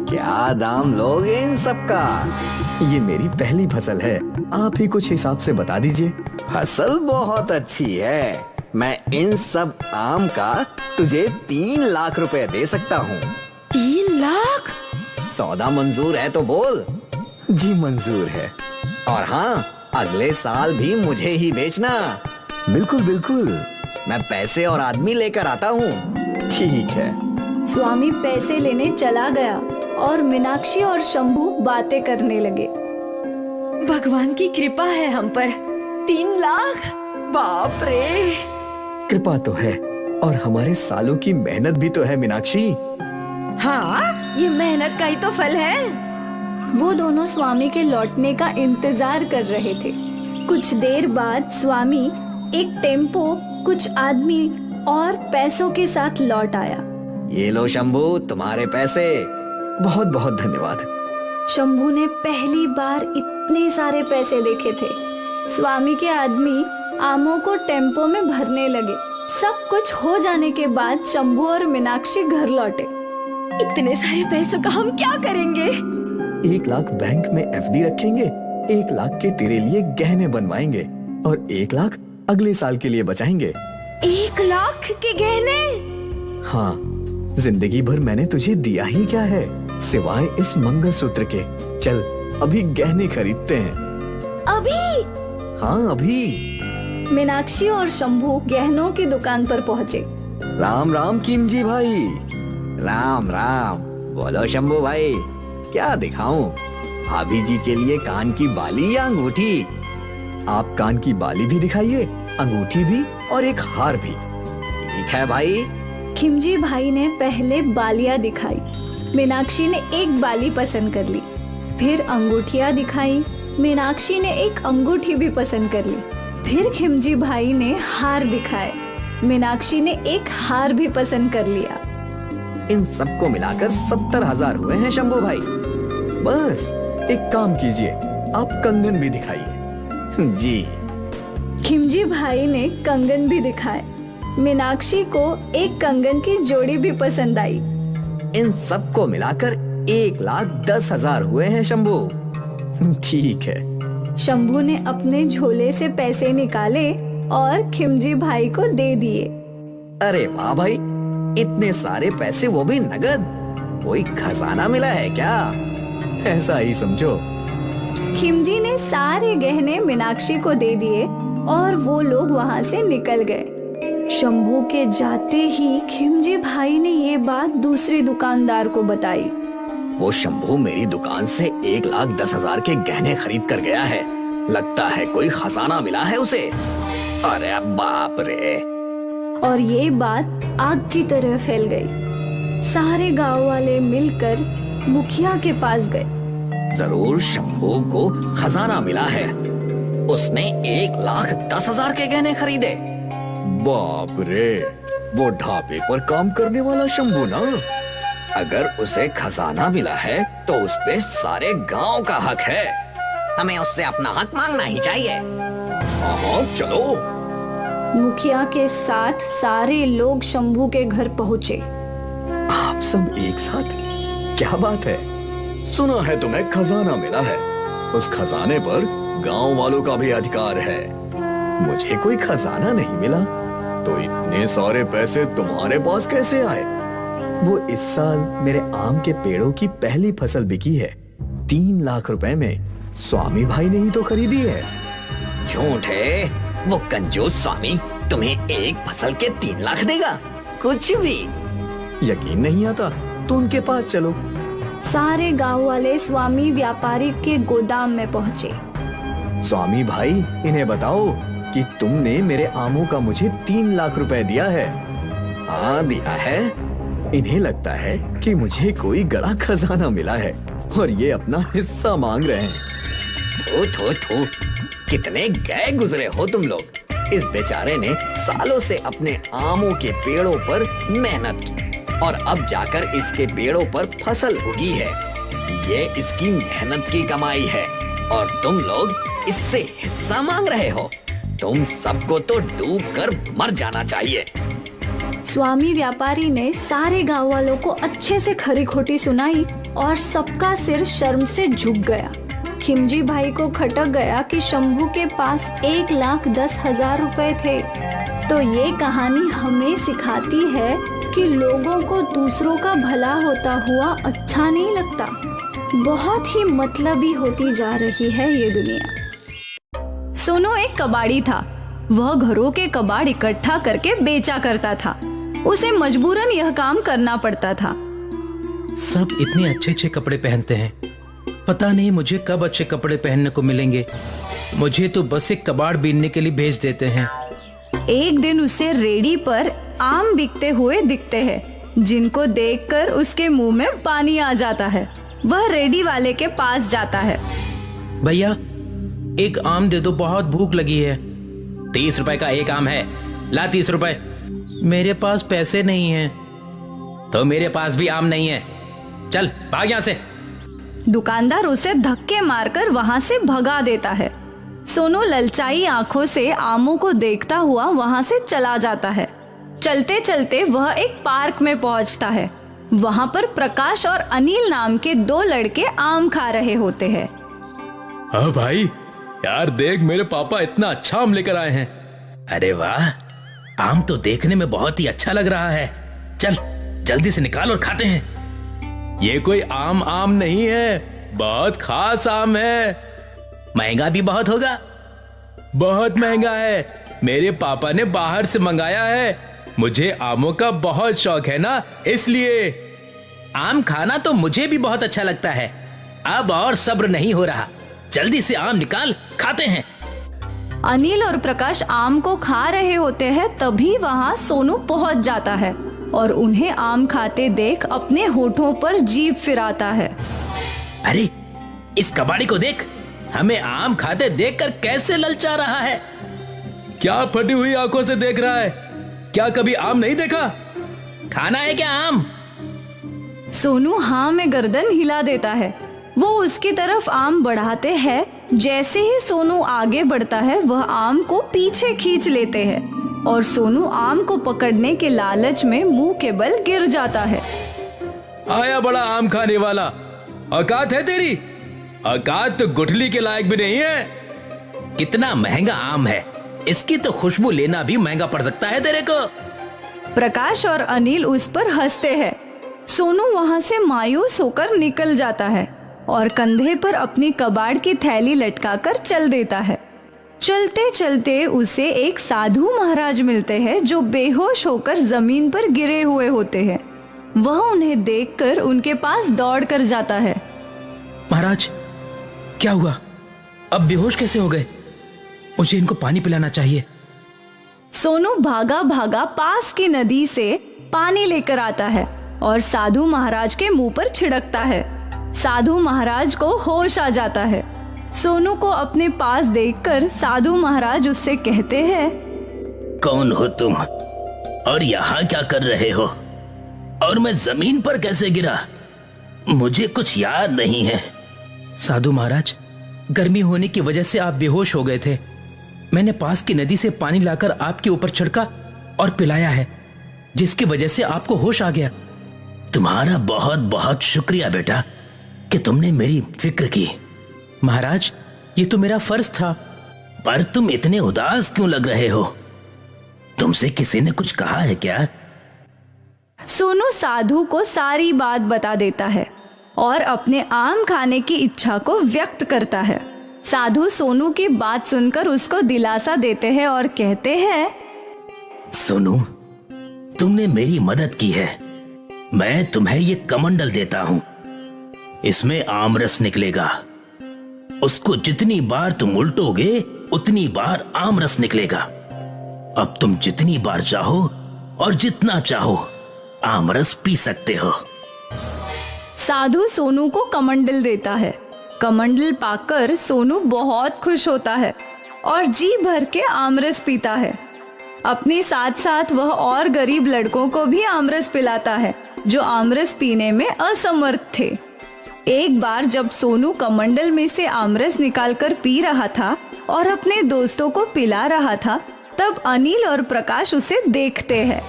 C: क्या दाम लोगे इन सब का? ये मेरी पहली फसल है, आप ही कुछ हिसाब से बता दीजिए। फसल बहुत अच्छी है। मैं इन सब आम का तुझे 3 लाख रुपए दे सकता हूँ।
E: 3 लाख?
C: सौदा मंजूर है तो बोल। जी मंजूर है। और हाँ, अगले साल भी मुझे ही बेचना। बिल्कुल बिल्कुल, मैं पैसे और आदमी लेकर आता हूँ। ठीक है,
A: स्वामी पैसे लेने चला गया और मीनाक्षी और शंभू बातें करने लगे।
D: भगवान की कृपा है हम पर। 3 लाख, बाप रे।
C: कृपा तो है और हमारे सालों की मेहनत भी तो है मीनाक्षी।
D: हाँ, ये मेहनत का ही तो फल है।
A: वो दोनों स्वामी के लौटने का इंतजार कर रहे थे। कुछ देर बाद स्वामी एक टेम्पो, कुछ आदमी और पैसों के साथ लौट आया।
C: ये लो शंभू, तुम्हारे पैसे। बहुत बहुत धन्यवाद।
A: शंभू ने पहली बार इतने सारे पैसे देखे थे। स्वामी के आदमी आमों को टेम्पो में भरने लगे। सब कुछ हो जाने के बाद शंभू और मीनाक्षी घर लौटे।
D: इतने सारे पैसों का हम क्या करेंगे?
C: 1 लाख बैंक में FD रखेंगे, 1 लाख के तेरे लिए गहने बनवाएंगे और 1 लाख अगले साल के लिए बचाएंगे।
D: 1 लाख के गहने?
C: हाँ, जिंदगी भर मैंने तुझे दिया ही क्या है सिवाय इस मंगलसूत्र के। चल अभी गहने खरीदते हैं।
D: अभी?
C: हाँ अभी।
A: मीनाक्षी और शंभू गहनों की दुकान पर पहुँचे।
C: राम राम किमजी भाई। राम राम। बोलो शंभू भाई, क्या दिखाऊं? भाभी जी के लिए कान की बाली या अंगूठी? आप कान की बाली भी दिखाइए, अंगूठी भी और एक हार भी। ठीक है भाई।
A: खिमजी भाई ने पहले बालियां दिखाई। मीनाक्षी ने एक बाली पसंद कर ली। फिर अंगूठियां दिखाई। मीनाक्षी ने एक अंगूठी भी पसंद कर ली। फिर खिमजी भाई ने हार दिखाए। मीनाक्षी ने एक हार भी पसंद कर लिया।
C: इन सबको मिलाकर 70,000 हुए हैं शंभू भाई। बस एक काम कीजिए, आप कंगन भी दिखाइए। जी।
A: खिमजी भाई ने कंगन भी दिखाए। मीनाक्षी को एक कंगन की जोड़ी भी पसंद आई।
C: इन सबको मिलाकर 1,10,000 हुए हैं शंभू। ठीक है।
A: शंभू ने अपने झोले से पैसे निकाले और खिमजी भाई को दे दिए।
C: अरे वाह भाई, इतने सारे पैसे, वो भी नगद। कोई खजाना मिला है क्या? ऐसा ही समझो।
A: खिमजी ने सारे गहने मीनाक्षी को दे दिए और वो लोग वहाँ से निकल गए। शंभू के जाते ही खिमजी भाई ने ये बात दूसरे दुकानदार को बताई।
C: वो शंभू मेरी दुकान से 1,10,000 के गहने खरीद कर गया है। लगता है कोई खजाना मिला है उसे। अरे बाप रे।
A: और ये बात आग की तरह फैल गई। सारे गांव वाले मिलकर मुखिया के पास गए।
C: जरूर शंभू को खजाना मिला है। उसने 1,10,000 के गहने खरीदे। बाप रे, वो ढाबे पर काम करने वाला शंभू ना। अगर उसे खजाना मिला है तो उस पे सारे गांव का हक है। हमें उससे अपना हक मांगना ही चाहिए। हाँ चलो।
A: मुखिया के साथ सारे लोग शंभू के घर पहुँचे।
C: आप सब एक साथ? क्या बात है? सुना है तुम्हें खजाना मिला है। उस खजाने पर गांव वालों का भी अधिकार है। मुझे कोई खजाना नहीं मिला, तो इतने सारे पैसे तुम्हारे पास कैसे आए? वो इस साल मेरे आम के पेड़ों की पहली फसल बिकी है। 3 लाख रुपए में। स्वामी भाई ने ही तो खरीदी है। झूठ है। वो कंजूस स्वामी तुम्हें एक फसल के 3 लाख देगा? कुछ भी। यकीन नहीं आता तो उनके पास चलो।
A: सारे गांव वाले स्वामी व्यापारी के गोदाम में पहुँचे।
C: स्वामी भाई, इन्हें बताओ कि तुमने मेरे आमों का मुझे 3 लाख रुपए दिया है। हाँ दिया है। इन्हें लगता है कि मुझे कोई बड़ा खजाना मिला है और ये अपना हिस्सा मांग रहे हैं। थो थो, कितने गए गुजरे हो तुम लोग। इस बेचारे ने सालों से अपने आमों के पेड़ों पर मेहनत की और अब जाकर इसके पेड़ों पर फसल उगी है। ये इसकी मेहनत की कमाई है और तुम लोग इससे हिस्सा मांग रहे हो। तुम सबको तो डूब कर मर जाना चाहिए।
A: स्वामी व्यापारी ने सारे गांव वालों को अच्छे से खरी खोटी सुनाई और सबका सिर शर्म से झुक गया। खिमजी भाई को खटक गया कि शंभू के पास 1,10,000 रुपए थे। तो ये कहानी हमें सिखाती है कि लोगों को दूसरों का भला होता हुआ अच्छा नहीं लगता। बहुत ही मतलबी होती जा रही है ये दुनिया। सोनू एक कबाड़ी था। वह घरों के कबाड़ इकट्ठा करके बेचा करता था। उसे मजबूरन यह काम करना पड़ता था।
B: सब इतने अच्छे अच्छे कपड़े पहनते हैं, पता नहीं मुझे कब अच्छे कपड़े पहनने को मिलेंगे। मुझे तो बस एक कबाड़ बीनने के लिए भेज देते हैं।
A: एक दिन उसे रेडी पर आम बिकते हुए दिखते हैं, जिनको देखकर उसके मुंह में पानी आ जाता है। वह रेडी वाले के पास जाता है।
B: भैया, एक आम दे दो, बहुत भूख लगी है। 30 रुपए का एक आम है, ला 30 रुपए। मेरे पास पैसे नहीं हैं। तो मेरे पास भी आम नहीं है, चल भाग यहाँ से।
A: दुकानदार उसे धक्के मारकर वहां से भगा देता है। सोनू ललचाई आंखों से आमों को देखता हुआ वहां से चला जाता है। चलते चलते वह एक पार्क में पहुंचता है। वहां पर प्रकाश और अनिल नाम के 2 लड़के आम खा रहे होते हैं।
B: हाँ भाई, यार देख, मेरे पापा इतना अच्छा आम लेकर आए हैं। अरे वाह, आम तो देखने में बहुत ही अच्छा लग रहा है। चल जल्दी से निकाल और खाते हैं। ये कोई आम नहीं है, बहुत खास आम है। महंगा भी बहुत होगा। बहुत महंगा है, मेरे पापा ने बाहर से मंगाया है। मुझे आमों का बहुत शौक है ना, इसलिए। आम खाना तो मुझे भी बहुत अच्छा लगता है। अब और सब्र नहीं हो रहा, जल्दी से आम निकाल, खाते हैं।
A: अनिल और प्रकाश आम को खा रहे होते हैं, तभी वहां सोनू पहुंच जाता है और उन्हें आम खाते देख अपने होठों पर जीभ फिराता है।
B: अरे, इस कबाड़ी को देख, हमें आम खाते देखकर कैसे ललचा रहा है। क्या फटी हुई आंखों से देख रहा है? क्या कभी आम नहीं देखा? खाना है क्या आम?
A: सोनू हाँ में गर्दन हिला देता है। वो उसकी तरफ आम बढ़ाते हैं। जैसे ही सोनू आगे बढ़ता है, वह आम को पीछे खींच लेते हैं और सोनू आम को पकड़ने के लालच में मुंह के बल गिर जाता है।
B: आया बड़ा आम खाने वाला, औकात है तेरी? औकात तो गुठली के लायक भी नहीं है। कितना महंगा आम है, इसकी तो खुशबू लेना भी महंगा पड़ सकता है तेरे को।
A: प्रकाश और अनिल उस पर हंसते हैं। सोनू वहां से मायूस होकर निकल जाता है और कंधे पर अपनी कबाड़ की थैली लटकाकर चल देता है। चलते चलते उसे एक साधु महाराज मिलते हैं, जो बेहोश होकर जमीन पर गिरे हुए होते हैं। वह उन्हें देखकर उनके पास दौड़ कर जाता है।
B: महाराज, क्या हुआ? अब बेहोश कैसे हो गए? मुझे इनको पानी पिलाना चाहिए।
A: सोनू भागा भागा पास की नदी से पानी लेकर आता है और साधु महाराज के मुंह पर छिड़कता है। साधु महाराज को होश आ जाता है। सोनू को अपने पास देखकर साधु महाराज उससे कहते हैं,
B: कौन हो तुम और यहाँ क्या कर रहे हो? और मैं जमीन पर कैसे गिरा? मुझे कुछ याद नहीं है। साधु महाराज, गर्मी होने की वजह से आप बेहोश हो गए थे। मैंने पास की नदी से पानी लाकर आपके ऊपर छिड़का और पिलाया है, जिसकी वजह से आपको होश आ गया। तुम्हारा बहुत बहुत शुक्रिया बेटा कि तुमने मेरी फिक्र की। महाराज, ये तो मेरा फर्ज था। पर तुम इतने उदास क्यों लग रहे हो? तुमसे किसी ने कुछ कहा है क्या?
A: सोनू साधु को सारी बात बता देता है और अपने आम खाने की इच्छा को व्यक्त करता है। साधु सोनू की बात सुनकर उसको दिलासा देते हैं और कहते हैं,
B: सोनू, तुमने मेरी मदद की है। मैं तुम्हें ये कमंडल देता हूं। इसमें आमरस निकलेगा। उसको जितनी बार तुम उल्टोगे, उतनी बार आमरस निकलेगा। अब तुम जितनी बार चाहो और जितना चाहो आमरस पी सकते हो।
A: साधु सोनू को कमंडल देता है। कमंडल पाकर सोनू बहुत खुश होता है और जी भर के आमरस पीता है। अपने साथ साथ वह और गरीब लड़कों को भी आमरस पिलाता है, जो आमरस पीने में असमर्थ थे। एक बार जब सोनू कमंडल में से आमरस निकालकर पी रहा था और अपने दोस्तों को पिला रहा था, तब अनिल और प्रकाश उसे देखते हैं।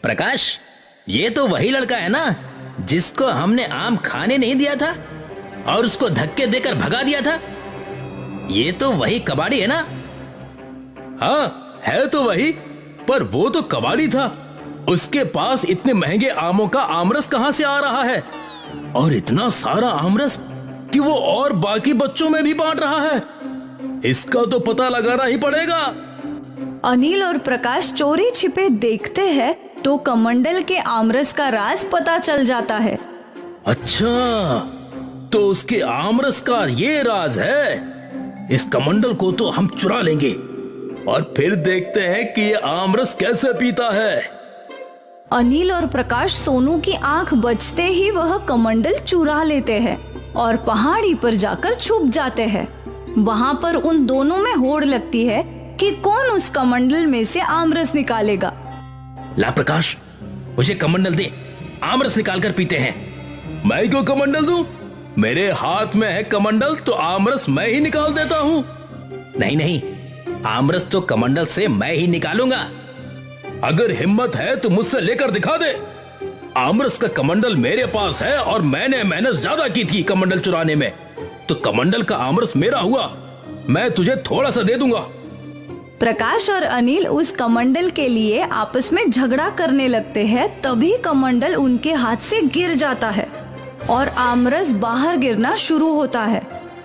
B: प्रकाश, ये तो वही लड़का है ना जिसको हमने आम खाने नहीं दिया था और उसको धक्के देकर भगा दिया था? ये तो वही कबाड़ी है ना? हाँ, है तो वही, पर वो तो कबाड़ी था। उसके पास इतने महंगे आमों का आमरस कहां से आ रहा है? और इतना सारा आमरस कि वो और बाकी बच्चों में भी बांट रहा है। इसका तो पता लगाना ही पड़ेगा।
A: अनिल और प्रकाश चोरी छिपे देखते हैं तो कमंडल के आमरस का राज पता चल जाता है।
B: अच्छा, तो उसके आमरस का ये राज है। इस कमंडल को तो हम चुरा लेंगे और फिर देखते हैं कि ये आमरस कैसे पीता है।
A: अनिल और प्रकाश सोनू की आंख बचते ही वह कमंडल चुरा लेते हैं और पहाड़ी पर जाकर छुप जाते हैं। वहां पर उन दोनों में होड़ लगती है कि कौन उस कमंडल में से आमरस निकालेगा।
B: ला प्रकाश, मुझे कमंडल दे, आमरस निकाल कर पीते हैं। मैं क्यों कमंडल दूं? मेरे हाथ में है कमंडल, तो आमरस मैं ही निकाल देता हूं। नहीं नहीं, आमरस तो कमंडल से मैं ही निकालूंगा। अगर हिम्मत है तो मुझसे लेकर दिखा दे। आमरस का कमंडल मेरे पास है और मैंने मेहनत ज्यादा की थी कमंडल चुराने में, तो कमंडल का आमरस मेरा हुआ। मैं तुझे थोड़ा सा दे दूंगा।
A: प्रकाश और अनिल उस कमंडल के लिए आपस में झगड़ा करने लगते हैं। तभी कमंडल उनके हाथ से गिर जाता है और आमरस बाहर गिरना शुरू होता है।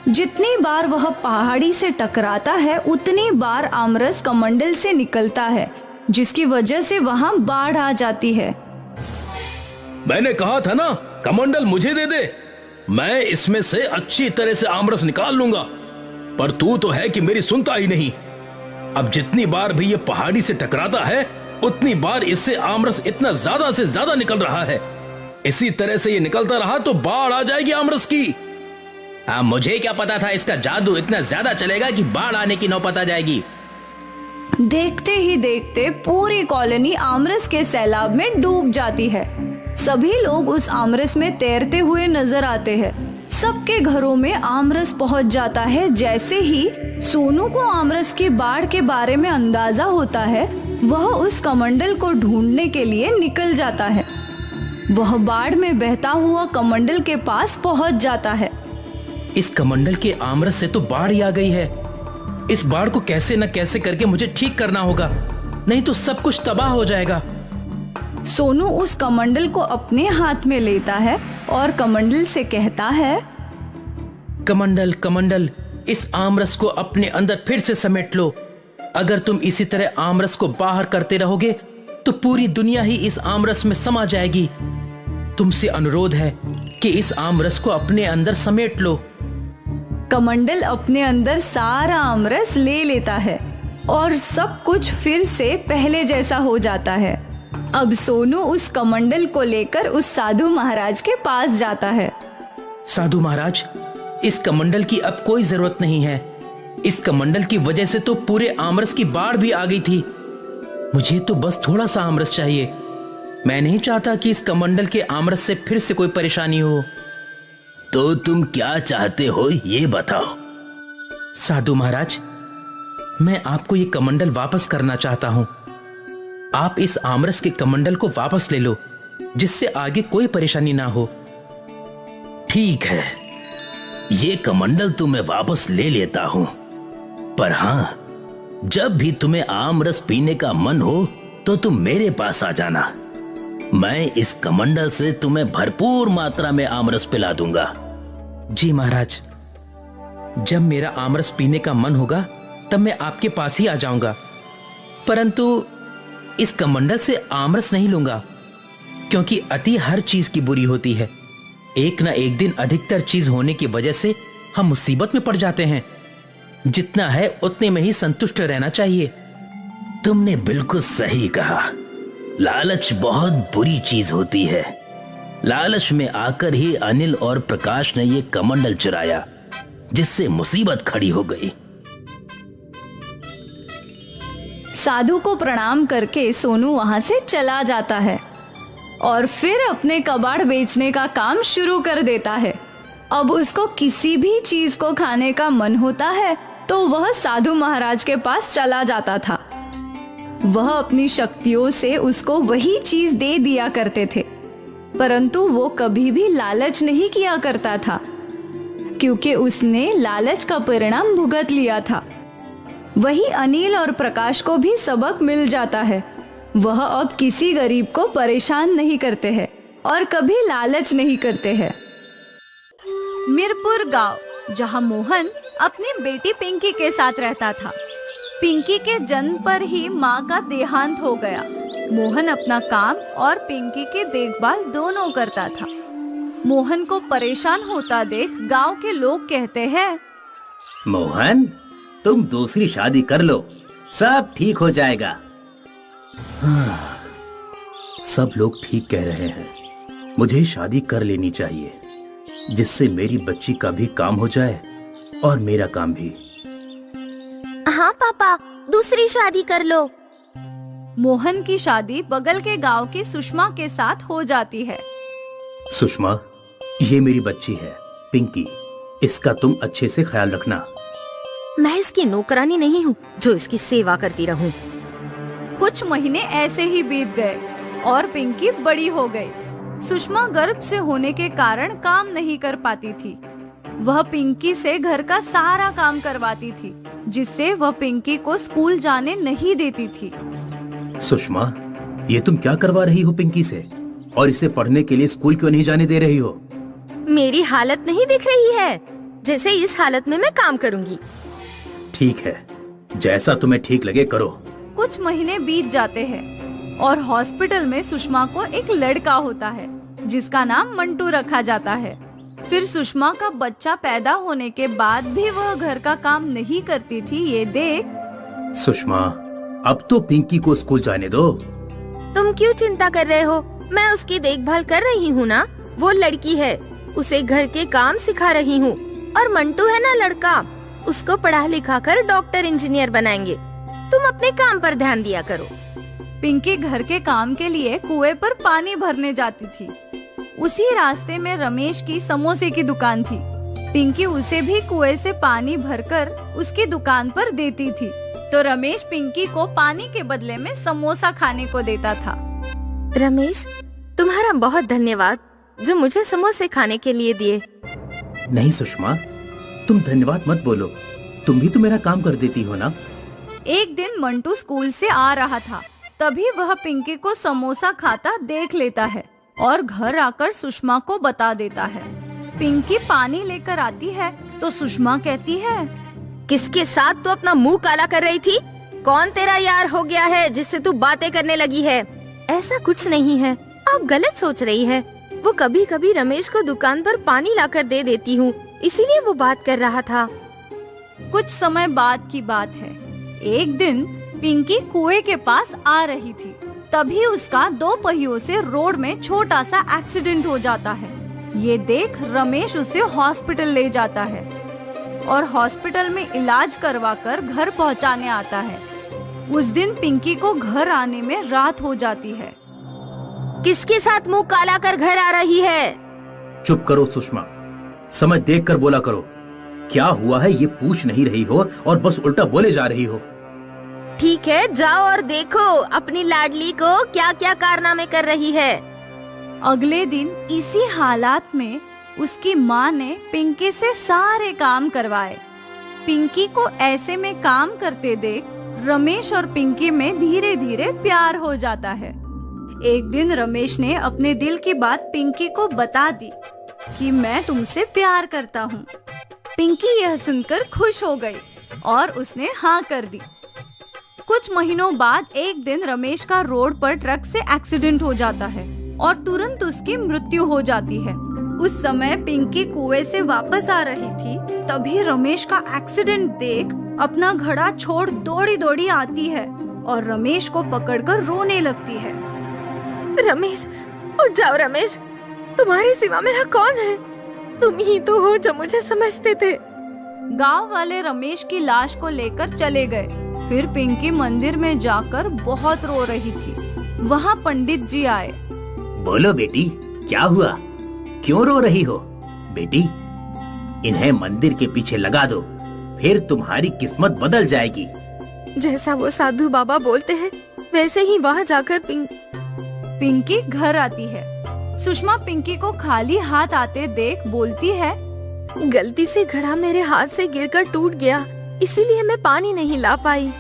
A: जितनी बार वह पहाड़ी से टकराता है उतनी बार आमरस कमंडल से निकलता है, जिसकी वजह से वहां बाढ़ आ जाती है।
B: मैंने कहा था ना, कमंडल मुझे दे दे, मैं इसमें से अच्छी तरह से आमरस निकाल लूंगा। पर तू तो है कि मेरी सुनता ही नहीं। अब जितनी बार भी ये पहाड़ी से टकराता है उतनी बार इससे आमरस इतना ज्यादा से ज्यादा निकल रहा है। इसी तरह से ये निकलता रहा तो बाढ़ आ जाएगी आमरस की। मुझे क्या पता था इसका जादू इतना ज्यादा चलेगा कि बाढ़ आने की नौबत आ जाएगी।
A: देखते ही देखते पूरी कॉलोनी आमरस के सैलाब में डूब जाती है। सभी लोग उस आमरस में तैरते हुए नजर आते हैं। सबके घरों में आमरस पहुंच जाता है। जैसे ही सोनू को आमरस की बाढ़ के बारे में अंदाजा होता है, वह उस कमंडल को ढूंढने के लिए निकल जाता है। वह बाढ़ में बहता हुआ कमंडल के पास पहुंच जाता है।
B: इस कमंडल के आमरस से तो बाढ़ ही आ गई है। इस बाढ़ को कैसे न कैसे करके मुझे ठीक करना होगा, नहीं तो सब कुछ तबाह हो जाएगा।
A: सोनू उस कमंडल को अपने हाथ में लेता है और कमंडल से कहता है,
B: कमंडल कमंडल, इस आमरस को अपने अंदर फिर से समेट लो। अगर तुम इसी तरह आमरस को बाहर करते रहोगे तो पूरी दुनिया ही इस आमरस में समा जाएगी। तुमसे अनुरोध है कि इस आमरस को अपने अंदर समेट लो।
A: कमंडल अपने अंदर सारा आमरस ले लेता है और सब कुछ फिर से पहले जैसा हो जाता है। अब सोनू उस कमंडल को लेकर उस साधु महाराज के पास जाता है।
B: साधु महाराज, इस कमंडल की अब कोई जरूरत नहीं है। इस कमंडल की वजह से तो पूरे आमरस की बाढ़ भी आ गई थी। मुझे तो बस थोड़ा सा आमरस चाहिए। मैं नहीं चाहता कि इस कमंडल के आमरस से फिर से कोई परेशानी हो। तो तुम क्या चाहते हो ये बताओ। साधु महाराज, मैं आपको ये कमंडल वापस करना चाहता हूं। आप इस आमरस के कमंडल को वापस ले लो, जिससे आगे कोई परेशानी ना हो। ठीक है, ये कमंडल तो मैं वापस ले लेता हूं, पर हां, जब भी तुम्हें आमरस पीने का मन हो तो तुम मेरे पास आ जाना। मैं इस कमंडल से तुम्हें भरपूर मात्रा में आमरस पिला दूंगा। जी महाराज, जब मेरा आमरस पीने का मन होगा तब मैं आपके पास ही आ जाऊंगा, परंतु इस कमंडल से आमरस नहीं लूंगा, क्योंकि अति हर चीज की बुरी होती है। एक ना एक दिन अधिकतर चीज होने की वजह से हम मुसीबत में पड़ जाते हैं। जितना है उतने में ही संतुष्ट रहना चाहिए। तुमने बिल्कुल सही कहा। लालच बहुत बुरी चीज होती है। लालच में आकर ही अनिल और प्रकाश ने ये कमंडल चुराया, जिससे मुसीबत खड़ी हो गई।
A: साधु को प्रणाम करके सोनू वहां से चला जाता है और फिर अपने कबाड़ बेचने का काम शुरू कर देता है। अब उसको किसी भी चीज को खाने का मन होता है तो वह साधु महाराज के पास चला जाता था। वह अपनी शक्तियों से उसको वही चीज दे दिया करते थे, परंतु वो कभी भी लालच नहीं किया करता था, क्योंकि उसने लालच का परिणाम भुगत लिया था। वही अनिल और प्रकाश को भी सबक मिल जाता है। वह अब किसी गरीब को परेशान नहीं करते हैं और कभी लालच नहीं करते हैं। मीरपुर गांव, जहां मोहन अपनी बेटी पिंकी के साथ रहता था। पिंकी के जन्म पर ही माँ का देहांत हो गया। मोहन अपना काम और पिंकी की देखभाल दोनों करता था। मोहन को परेशान होता देख गांव के लोग कहते हैं,
B: मोहन, तुम दूसरी शादी कर लो, सब ठीक हो जाएगा। सब लोग ठीक कह रहे हैं, मुझे शादी कर लेनी चाहिए, जिससे मेरी बच्ची का भी काम हो जाए और मेरा काम भी।
D: हाँ पापा, दूसरी शादी कर लो।
A: मोहन की शादी बगल के गांव की सुषमा के साथ हो जाती है।
B: सुषमा, ये मेरी बच्ची है पिंकी, इसका तुम अच्छे से ख्याल रखना।
D: मैं इसकी नौकरानी नहीं हूँ जो इसकी सेवा करती रहूं।
A: कुछ महीने ऐसे ही बीत गए और पिंकी बड़ी हो गई। सुषमा गर्भ से होने के कारण काम नहीं कर पाती थी। वह पिंकी से घर का सारा काम करवाती थी, जिससे वह पिंकी को स्कूल जाने नहीं देती थी।
B: सुषमा, ये तुम क्या करवा रही हो पिंकी से, और इसे पढ़ने के लिए स्कूल क्यों नहीं जाने दे रही हो?
D: मेरी हालत नहीं दिख रही है, जैसे इस हालत में मैं काम करूंगी।
B: ठीक है, जैसा तुम्हें ठीक लगे करो।
A: कुछ महीने बीत जाते हैं और हॉस्पिटल में सुषमा को एक लड़का होता है, जिसका नाम मंटू रखा जाता है। फिर सुषमा का बच्चा पैदा होने के बाद भी वह घर का काम नहीं करती थी, ये देख।
B: सुषमा, अब तो पिंकी को स्कूल जाने दो।
D: तुम क्यों चिंता कर रहे हो? मैं उसकी देखभाल कर रही हूँ ना। वो लड़की है, उसे घर के काम सिखा रही हूँ। और मंटू है ना लड़का, उसको पढ़ा लिखा कर डॉक्टर इंजीनियर बनाएंगे। तुम अपने काम पर ध्यान दिया करो।
A: पिंकी घर के काम के लिए कुएं पर पानी भरने जाती थी। उसी रास्ते में रमेश की समोसे की दुकान थी। पिंकी उसे भी कुएं से पानी भरकर उसकी दुकान पर देती थी, तो रमेश पिंकी को पानी के बदले में समोसा खाने को देता था।
D: रमेश, तुम्हारा बहुत धन्यवाद जो मुझे समोसे खाने के लिए दिए।
B: नहीं सुषमा, तुम धन्यवाद मत बोलो, तुम भी तो मेरा काम कर देती हो ना।
A: एक दिन मंटू स्कूल से आ रहा था, तभी वह पिंकी को समोसा खाता देख लेता है और घर आकर सुषमा को बता देता है। पिंकी पानी लेकर आती है तो सुषमा कहती है,
D: किसके साथ तू अपना मुंह काला कर रही थी? कौन तेरा यार हो गया है जिससे तू बातें करने लगी है? ऐसा कुछ नहीं है, आप गलत सोच रही है। वो कभी कभी रमेश को दुकान पर पानी लाकर दे देती हूँ, इसीलिए वो बात कर रहा था।
A: कुछ समय बाद की बात है। एक दिन पिंकी कुएं के पास आ रही थी, तभी उसका 2 पहियों से रोड में छोटा सा एक्सीडेंट हो जाता है। ये देख रमेश उसे हॉस्पिटल ले जाता है और हॉस्पिटल में इलाज करवाकर घर पहुंचाने आता है। उस दिन पिंकी को घर आने में रात हो जाती है।
D: किसके साथ मुंह काला कर घर आ रही है?
B: चुप करो सुषमा, समझ देख कर बोला करो। क्या हुआ है ये पूछ नहीं रही हो और बस उल्टा बोले जा रही हो।
D: ठीक है, जाओ और देखो अपनी लाडली को क्या क्या कारनामे कर रही है।
A: अगले दिन इसी हालात में उसकी माँ ने पिंकी से सारे काम करवाए। पिंकी को ऐसे में काम करते देख रमेश और पिंकी में धीरे धीरे प्यार हो जाता है। एक दिन रमेश ने अपने दिल की बात पिंकी को बता दी कि मैं तुमसे प्यार करता हूँ। पिंकी यह सुनकर खुश हो गई और उसने हाँ कर दी। कुछ महीनों बाद एक दिन रमेश का रोड पर ट्रक से एक्सीडेंट हो जाता है और तुरंत उसकी मृत्यु हो जाती है। उस समय पिंकी कुएं से वापस आ रही थी, तभी रमेश का एक्सीडेंट देख अपना घड़ा छोड़ दौड़ी दौड़ी आती है और रमेश को पकड़कर रोने लगती है।
D: रमेश, उठ जाओ रमेश, तुम्हारे सिवा मेरा कौन है? तुम ही तो हो जो मुझे समझते थे।
A: गांव वाले रमेश की लाश को लेकर चले गए। फिर पिंकी मंदिर में जाकर बहुत रो रही थी। वहाँ पंडित जी आए।
B: बोलो बेटी, क्या हुआ? क्यों रो रही हो? बेटी, इन्हें मंदिर के पीछे लगा दो, फिर तुम्हारी किस्मत बदल जाएगी।
D: जैसा वो साधु बाबा बोलते हैं वैसे ही वहाँ जाकर
A: पिंकी घर आती है। सुषमा पिंकी को खाली हाथ आते देख बोलती है,
D: गलती से घड़ा मेरे हाथ से गिरकर टूट गया, इसीलिए मैं पानी नहीं ला पाई।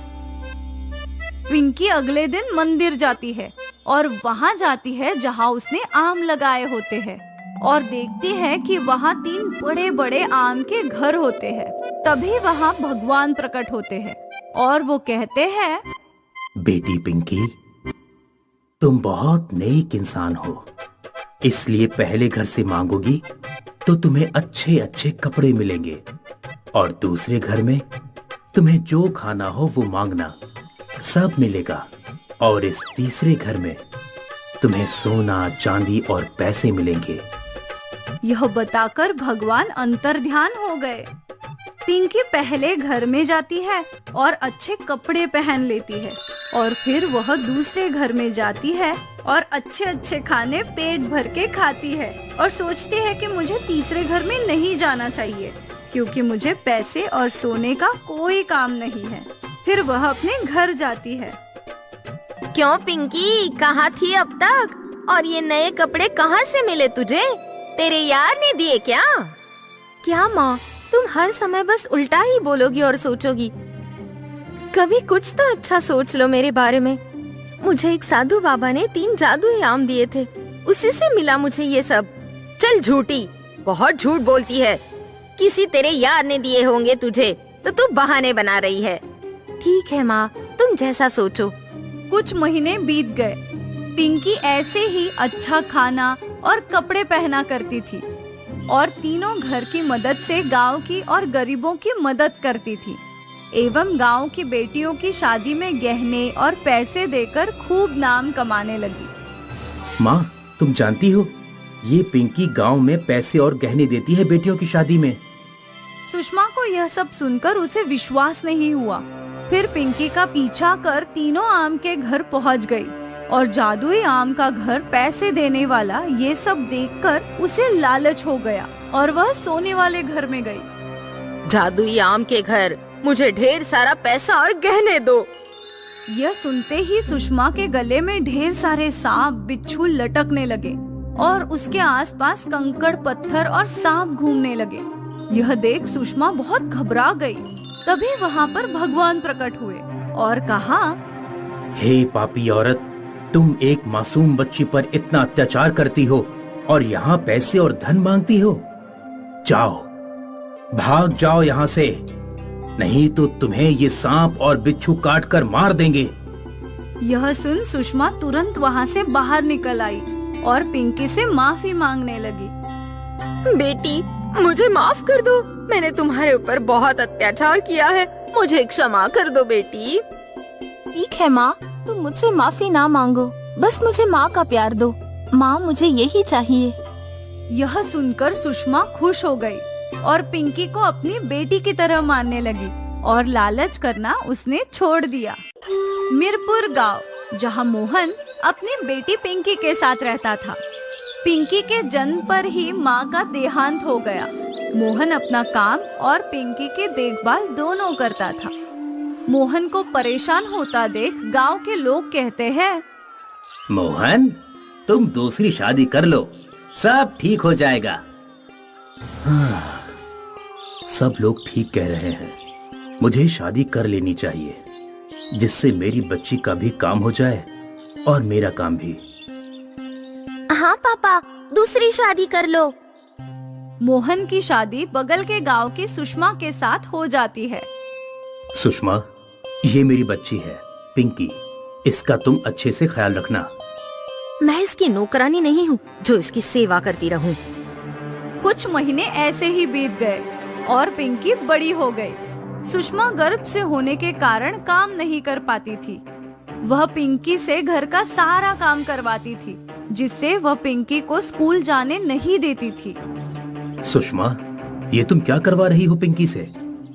A: पिंकी अगले दिन मंदिर जाती है और वहाँ जाती है जहाँ उसने आम लगाए होते हैं और देखती है कि वहाँ 3 बड़े बड़े आम के घर होते हैं। तभी वहाँ भगवान प्रकट होते हैं और वो कहते हैं,
B: बेटी पिंकी, तुम बहुत नेक इंसान हो, इसलिए पहले घर से मांगोगी तो तुम्हें अच्छे अच्छे कपड़े मिलेंगे, और दूसरे घर में तुम्हें जो खाना हो वो मांगना, सब मिलेगा। और इस तीसरे घर में तुम्हें सोना, चांदी और पैसे मिलेंगे।
A: यह बताकर भगवान अंतर्ध्यान हो गए। पिंकी पहले घर में जाती है और अच्छे कपड़े पहन लेती है, और फिर वह दूसरे घर में जाती है और अच्छे अच्छे खाने पेट भर के खाती है, और सोचती है कि मुझे तीसरे घर में नहीं जाना चाहिए क्योंकि मुझे पैसे और सोने का कोई काम नहीं है। फिर वह अपने घर जाती है।
D: क्यों पिंकी, कहाँ थी अब तक? और ये नए कपड़े कहाँ से मिले तुझे? तेरे यार ने दिए क्या? क्या माँ, तुम हर समय बस उल्टा ही बोलोगी और सोचोगी। कभी कुछ तो अच्छा सोच लो मेरे बारे में। मुझे एक साधु बाबा ने 3 जादुई आम दिए थे, उसी से मिला मुझे ये सब। चल झूठी, बहुत झूठ बोलती है। किसी तेरे यार ने दिए होंगे तुझे, तो तू बहाने बना रही है। ठीक है माँ, तुम जैसा सोचो।
A: कुछ महीने बीत गए। पिंकी ऐसे ही अच्छा खाना और कपड़े पहना करती थी, और तीनों घर की मदद से गांव की और गरीबों की मदद करती थी, एवं गांव की बेटियों की शादी में गहने और पैसे देकर खूब नाम कमाने लगी।
B: माँ, तुम जानती हो, ये पिंकी गांव में पैसे और गहने देती है बेटियों की शादी में।
A: सुषमा को यह सब सुनकर उसे विश्वास नहीं हुआ। फिर पिंकी का पीछा कर तीनों आम के घर पहुंच गई, और जादुई आम का घर पैसे देने वाला ये सब देखकर उसे लालच हो गया, और वह सोने वाले घर में गई।
D: जादुई आम के घर, मुझे ढेर सारा पैसा और गहने दो।
A: यह सुनते ही सुषमा के गले में ढेर सारे सांप बिच्छू लटकने लगे, और उसके आसपास कंकड़ पत्थर और सांप घूमने लगे। यह देख सुषमा बहुत घबरा गई। तभी वहाँ पर भगवान प्रकट हुए और कहा,
B: हे पापी औरत, तुम एक मासूम बच्ची पर इतना अत्याचार करती हो और यहाँ पैसे और धन मांगती हो। जाओ, भाग जाओ यहाँ से, नहीं तो तुम्हें ये सांप और बिच्छू काट कर मार देंगे।
A: यह सुन सुषमा तुरंत वहाँ से बाहर निकल आई और पिंकी से माफी मांगने लगी।
D: बेटी, मुझे माफ कर दो, मैंने तुम्हारे ऊपर बहुत अत्याचार किया है, मुझे क्षमा कर दो बेटी।
E: ठीक है माँ, तुम मुझसे माफी ना मांगो, बस मुझे माँ का प्यार दो। माँ, मुझे यही चाहिए।
A: यह सुनकर सुषमा खुश हो गई और पिंकी को अपनी बेटी की तरह मानने लगी, और लालच करना उसने छोड़ दिया। मीरपुर गांव, जहां मोहन अपनी बेटी पिंकी के साथ रहता था। पिंकी के जन्म पर ही माँ का देहांत हो गया। मोहन अपना काम और पिंकी की देखभाल दोनों करता था। मोहन को परेशान होता देख गांव के लोग कहते हैं,
B: मोहन, तुम दूसरी शादी कर लो, सब ठीक हो जाएगा। हाँ, सब लोग ठीक कह रहे हैं, मुझे शादी कर लेनी चाहिए, जिससे मेरी बच्ची का भी काम हो जाए और मेरा काम भी।
D: हाँ पापा, दूसरी शादी कर लो।
A: मोहन की शादी बगल के गांव की सुषमा के साथ हो जाती है।
B: सुषमा, ये मेरी बच्ची है पिंकी, इसका तुम अच्छे से ख्याल रखना।
D: मैं इसकी नौकरानी नहीं हूँ जो इसकी सेवा करती रहूं।
A: कुछ महीने ऐसे ही बीत गए और पिंकी बड़ी हो गई। सुषमा गर्भ से होने के कारण काम नहीं कर पाती थी। वह पिंकी से घर का सारा काम करवाती थी, जिससे वह पिंकी को स्कूल जाने नहीं देती थी।
B: सुषमा, ये तुम क्या करवा रही हो पिंकी से,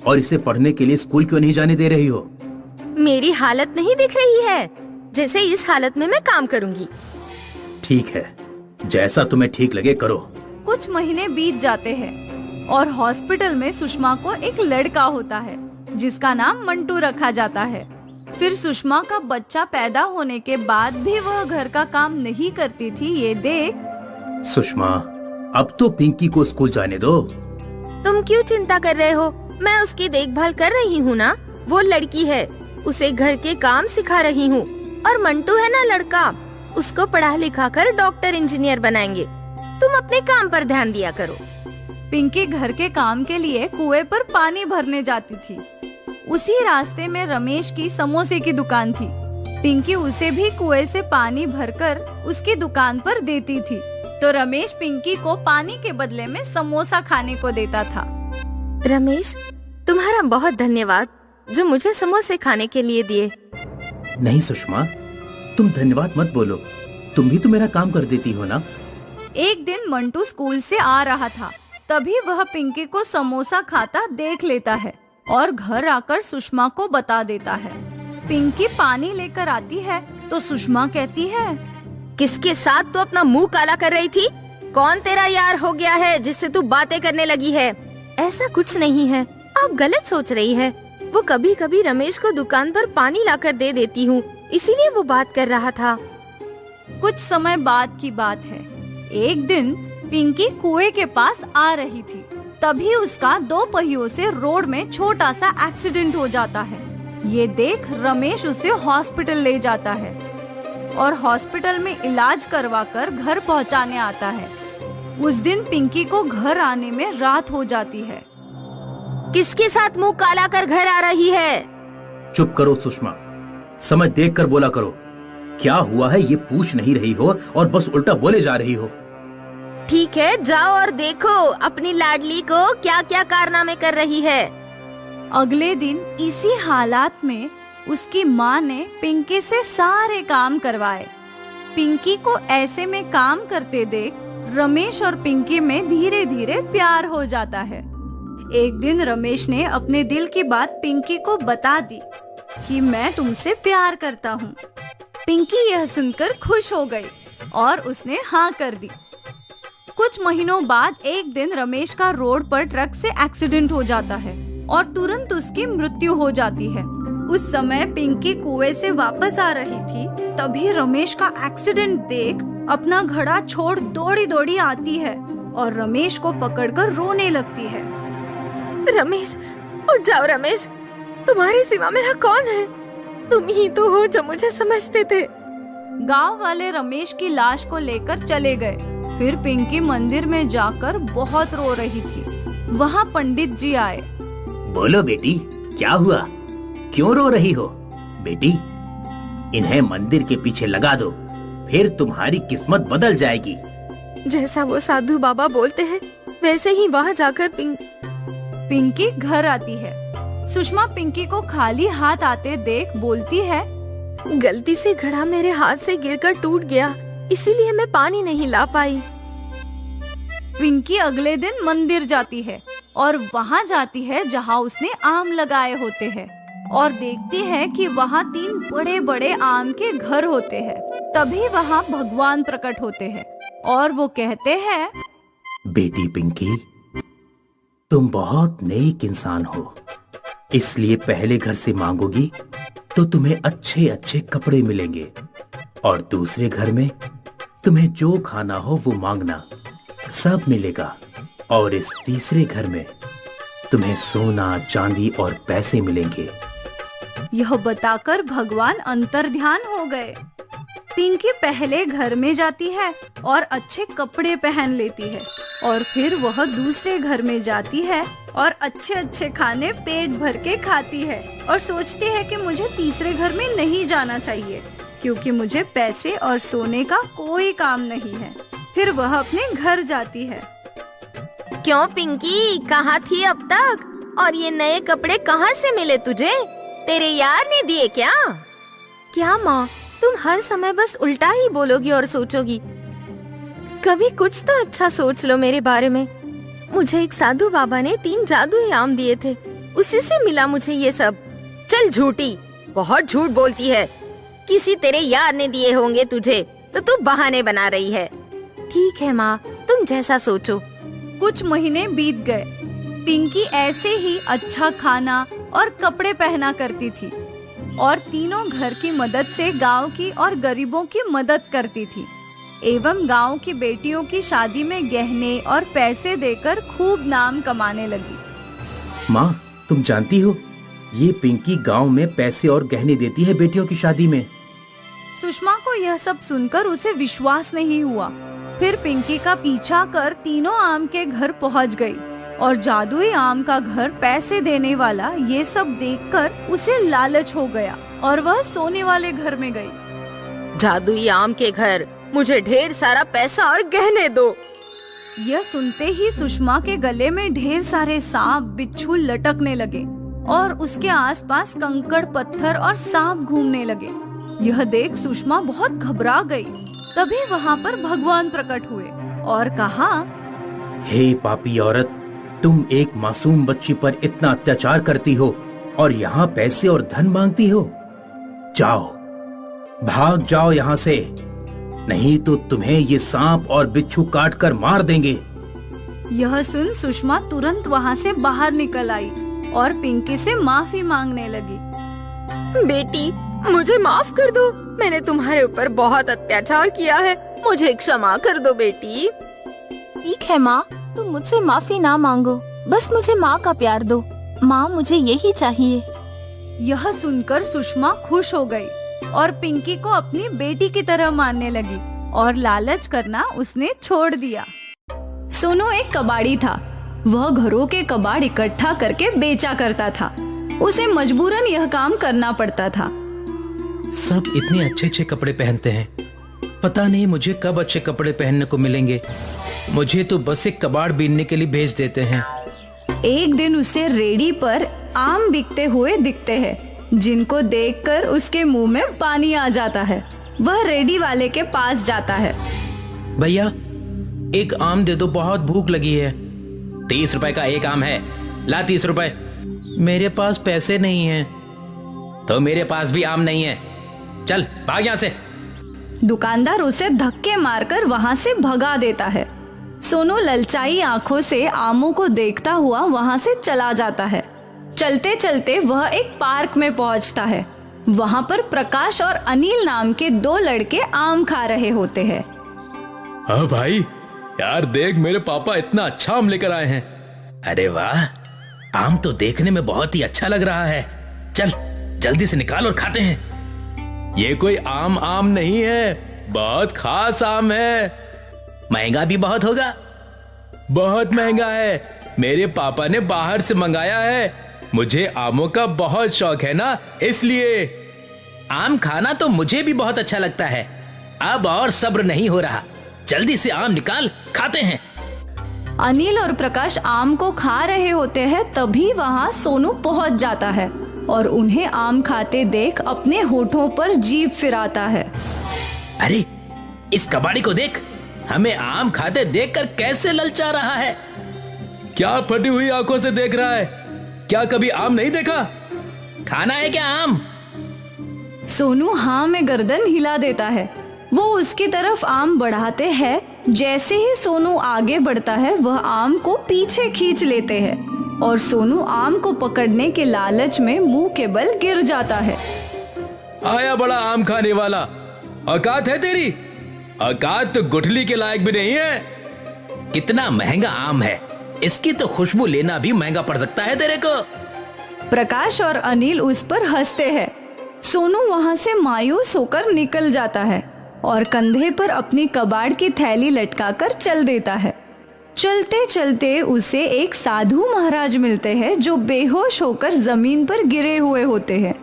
B: और इसे पढ़ने के लिए स्कूल क्यों नहीं जाने दे रही हो?
D: मेरी हालत नहीं दिख रही है, जैसे इस हालत में मैं काम करूंगी।
B: ठीक है, जैसा तुम्हें ठीक लगे करो।
A: कुछ महीने बीत जाते हैं और हॉस्पिटल में सुषमा को एक लड़का होता है, जिसका नाम मंटू रखा जाता है। फिर सुषमा का बच्चा पैदा होने के बाद भी वह घर का काम नहीं करती थी, ये देख।
B: सुषमा, अब तो पिंकी को स्कूल जाने दो।
D: तुम क्यों चिंता कर रहे हो? मैं उसकी देखभाल कर रही हूँ ना। वो लड़की है, उसे घर के काम सिखा रही हूँ। और मंटू है ना लड़का, उसको पढ़ा लिखा कर डॉक्टर इंजीनियर बनाएंगे। तुम अपने काम पर ध्यान दिया करो।
A: पिंकी घर के काम के लिए कुएं पर पानी भरने जाती थी। उसी रास्ते में रमेश की समोसे की दुकान थी। पिंकी उसे भी कुएं से पानी भरकर उसकी दुकान पर देती थी, तो रमेश पिंकी को पानी के बदले में समोसा खाने को देता था।
D: रमेश, तुम्हारा बहुत धन्यवाद जो मुझे समोसे खाने के लिए दिए।
B: नहीं सुषमा, तुम धन्यवाद मत बोलो, तुम भी तो मेरा काम कर देती हो ना।
A: एक दिन मंटू स्कूल से आ रहा था, तभी वह पिंकी को समोसा खाता देख लेता है और घर आकर सुषमा को बता देता है। पिंकी पानी लेकर आती है तो सुषमा कहती है,
D: किसके साथ तो अपना मुंह काला कर रही थी? कौन तेरा यार हो गया है जिससे तू बातें करने लगी है? ऐसा कुछ नहीं है, आप गलत सोच रही है। वो कभी कभी रमेश को दुकान पर पानी लाकर दे देती हूँ, इसीलिए वो बात कर रहा था।
A: कुछ समय बाद की बात है। एक दिन पिंकी कुएं के पास आ रही थी, तभी उसका 2 पहियों से रोड में छोटा सा एक्सीडेंट हो जाता है। ये देख रमेश उसे हॉस्पिटल ले जाता है और हॉस्पिटल में इलाज करवाकर घर पहुंचाने आता है। उस दिन पिंकी को घर आने में रात हो जाती है।
D: किसके साथ मुंह काला कर घर आ रही है?
B: चुप करो सुषमा, समझ देख कर बोला करो। क्या हुआ है ये पूछ नहीं रही हो और बस उल्टा बोले जा रही हो।
D: ठीक है, जाओ और देखो अपनी लाडली को क्या क्या कारनामे कर रही है।
A: अगले दिन इसी हालात में उसकी माँ ने पिंकी से सारे काम करवाए। पिंकी को ऐसे में काम करते देख रमेश और पिंकी में धीरे धीरे प्यार हो जाता है। एक दिन रमेश ने अपने दिल की बात पिंकी को बता दी कि मैं तुमसे प्यार करता हूँ। पिंकी यह सुनकर खुश हो गई और उसने हाँ कर दी। कुछ महीनों बाद एक दिन रमेश का रोड पर ट्रक से एक्सीडेंट हो जाता है और तुरंत उसकी मृत्यु हो जाती है। उस समय पिंकी कुएं से वापस आ रही थी, तभी रमेश का एक्सीडेंट देख अपना घड़ा छोड़ दौड़ी दौड़ी आती है और रमेश को पकड़कर रोने लगती है।
D: रमेश, उठ जाओ रमेश, तुम्हारे सिवा मेरा कौन है? तुम ही तो हो जो मुझे समझते थे।
A: गांव वाले रमेश की लाश को लेकर चले गए। फिर पिंकी मंदिर में जाकर बहुत रो रही थी। वहाँ पंडित जी आए।
B: बोलो बेटी, क्या हुआ? क्यों रो रही हो? बेटी, इन्हें मंदिर के पीछे लगा दो, फिर तुम्हारी किस्मत बदल जाएगी।
D: जैसा वो साधु बाबा बोलते हैं वैसे ही वहाँ जाकर
A: पिंकी घर आती है। सुषमा पिंकी को खाली हाथ आते देख बोलती है,
D: गलती से घड़ा मेरे हाथ से गिरकर टूट गया, इसीलिए मैं पानी नहीं ला पाई।
A: पिंकी अगले दिन मंदिर जाती है और वहाँ जाती है जहाँ उसने आम लगाए होते हैं और देखती है कि वहाँ 3 बड़े बड़े आम के घर होते हैं। तभी वहाँ भगवान प्रकट होते हैं और वो कहते हैं,
B: बेटी पिंकी, तुम बहुत नेक इंसान हो, इसलिए पहले घर से मांगोगी तो तुम्हें अच्छे अच्छे कपड़े मिलेंगे और दूसरे घर में तुम्हें जो खाना हो वो मांगना, सब मिलेगा। और इस तीसरे घर में तुम्हें सोना, चांदी और पैसे मिलेंगे।
A: यह बताकर भगवान अंतर्ध्यान हो गए। पिंकी पहले घर में जाती है और अच्छे कपड़े पहन लेती है और फिर वह दूसरे घर में जाती है और अच्छे अच्छे खाने पेट भर के खाती है और सोचती है कि मुझे तीसरे घर में नहीं जाना चाहिए क्योंकि मुझे पैसे और सोने का कोई काम नहीं है। फिर वह अपने घर जाती है।
D: क्यों पिंकी, कहाँ थी अब तक? और ये नए कपड़े कहाँ से मिले तुझे? तेरे यार ने दिए क्या? क्या माँ, तुम हर समय बस उल्टा ही बोलोगी और सोचोगी। कभी कुछ तो अच्छा सोच लो मेरे बारे में। मुझे एक साधु बाबा ने 3 जादुई आम दिए थे, उसी से मिला मुझे ये सब। चल झूठी, बहुत झूठ बोलती है। किसी तेरे यार ने दिए होंगे तुझे तो तू बहाने बना रही है। ठीक है माँ, तुम जैसा सोचो।
A: कुछ महीने बीत गए। पिंकी ऐसे ही अच्छा खाना और कपड़े पहना करती थी और तीनों घर की मदद से गांव की और गरीबों की मदद करती थी एवं गांव की बेटियों की शादी में गहने और पैसे देकर खूब नाम कमाने लगी।
B: माँ, तुम जानती हो ये पिंकी गांव में पैसे और गहने देती है बेटियों की शादी में।
A: सुषमा को यह सब सुनकर उसे विश्वास नहीं हुआ। फिर पिंकी का पीछा कर तीनों आम के घर पहुंच गई और जादुई आम का घर पैसे देने वाला ये सब देखकर उसे लालच हो गया और वह सोने वाले घर में गई।
E: जादुई आम के घर, मुझे ढेर सारा पैसा और गहने दो।
A: यह सुनते ही सुषमा के गले में ढेर सारे सांप बिच्छू लटकने लगे और उसके आसपास कंकड़ पत्थर और सांप घूमने लगे। यह देख सुषमा बहुत घबरा गई। तभी वहाँ पर भगवान प्रकट हुए और कहा,
B: हे पापी औरत, तुम एक मासूम बच्ची पर इतना अत्याचार करती हो और यहाँ पैसे और धन मांगती हो। जाओ, भाग जाओ यहाँ से, नहीं तो तुम्हें ये सांप और बिच्छू काट कर मार देंगे।
A: यह सुन सुषमा तुरंत वहाँ से बाहर निकल आई और पिंकी से माफी मांगने लगी।
E: बेटी, मुझे माफ कर दो, मैंने तुम्हारे ऊपर बहुत अत्याचार किया है, मुझे क्षमा कर दो बेटी।
F: ठीक है माँ, तुम मुझसे माफी ना मांगो, बस मुझे माँ का प्यार दो। माँ, मुझे यही चाहिए।
A: यह सुनकर सुषमा खुश हो गई और पिंकी को अपनी बेटी की तरह मानने लगी और लालच करना उसने छोड़ दिया। सोनू एक कबाड़ी था। वह घरों के कबाड़ इकट्ठा करके बेचा करता था। उसे मजबूरन यह काम करना पड़ता था।
B: सब इतने अच्छे अच्छे कपड़े पहनते हैं, पता नहीं मुझे कब अच्छे कपड़े पहनने को मिलेंगे। मुझे तो बस एक कबाड़ बीनने के लिए भेज देते हैं।
A: एक दिन उसे रेडी पर आम बिकते हुए दिखते हैं, जिनको देखकर उसके मुंह में पानी आ जाता है। वह रेडी वाले के पास जाता है।
B: भैया, एक आम दे दो, बहुत भूख लगी है। 30 रुपए का एक आम है, ला 30 रुपए। मेरे पास पैसे नहीं हैं। तो मेरे पास भी आम नहीं है, चल भाग यहाँ से।
A: दुकानदार उसे धक्के मारकर वहाँ से भगा देता है। सोनू ललचाई आंखों से आमों को देखता हुआ वहाँ से चला जाता है। चलते चलते वह एक पार्क में पहुँचता है। वहाँ पर प्रकाश और अनिल नाम के 2 लड़के आम खा रहे होते हैं।
G: हाँ भाई, यार देख, मेरे पापा इतना अच्छा आम लेकर आए हैं।
B: अरे वाह, आम तो देखने में बहुत ही अच्छा लग रहा है। चल जल्दी से निकाल और खाते हैं।
G: ये कोई आम नहीं है, बहुत खास आम है।
B: महंगा भी बहुत होगा।
G: बहुत महंगा है, मेरे पापा ने बाहर से मंगाया है। मुझे आमों का बहुत शौक है ना, इसलिए।
B: आम खाना तो मुझे भी बहुत अच्छा लगता है। अब और सब्र नहीं हो रहा, जल्दी से आम निकाल, खाते हैं।
A: अनिल और प्रकाश आम को खा रहे होते हैं, तभी वहाँ सोनू पहुँच जाता है और उन्हें आम खाते देख अपने होठों पर जीभ फिराता है।
B: अरे, इस कबाड़ी को देख, हमें आम खाते देखकर कैसे ललचा रहा है।
G: क्या फटी हुई आंखों से देख रहा है? क्या कभी आम नहीं देखा?
B: खाना है क्या आम?
A: सोनू हाँ में गर्दन हिला देता है। वो उसकी तरफ आम बढ़ाते हैं। जैसे ही सोनू आगे बढ़ता है, वह आम को पीछे खींच लेते हैं और सोनू आम को पकड़ने के लालच में मुंह के बल गिर जाता है।
G: आया बड़ा आम खाने वाला, औकात है तेरी? औकात तो गुठली के लायक भी नहीं है।
B: कितना महंगा आम है, इसकी तो खुशबू लेना भी महंगा पड़ सकता है तेरे को।
A: प्रकाश और अनिल उस पर हंसते हैं। सोनू वहाँ से मायूस होकर निकल जाता है और कंधे पर अपनी कबाड़ की थैली लटकाकर चल देता है। चलते चलते उसे एक साधु महाराज मिलते हैं, जो बेहोश होकर जमीन पर गिरे हुए होते हैं।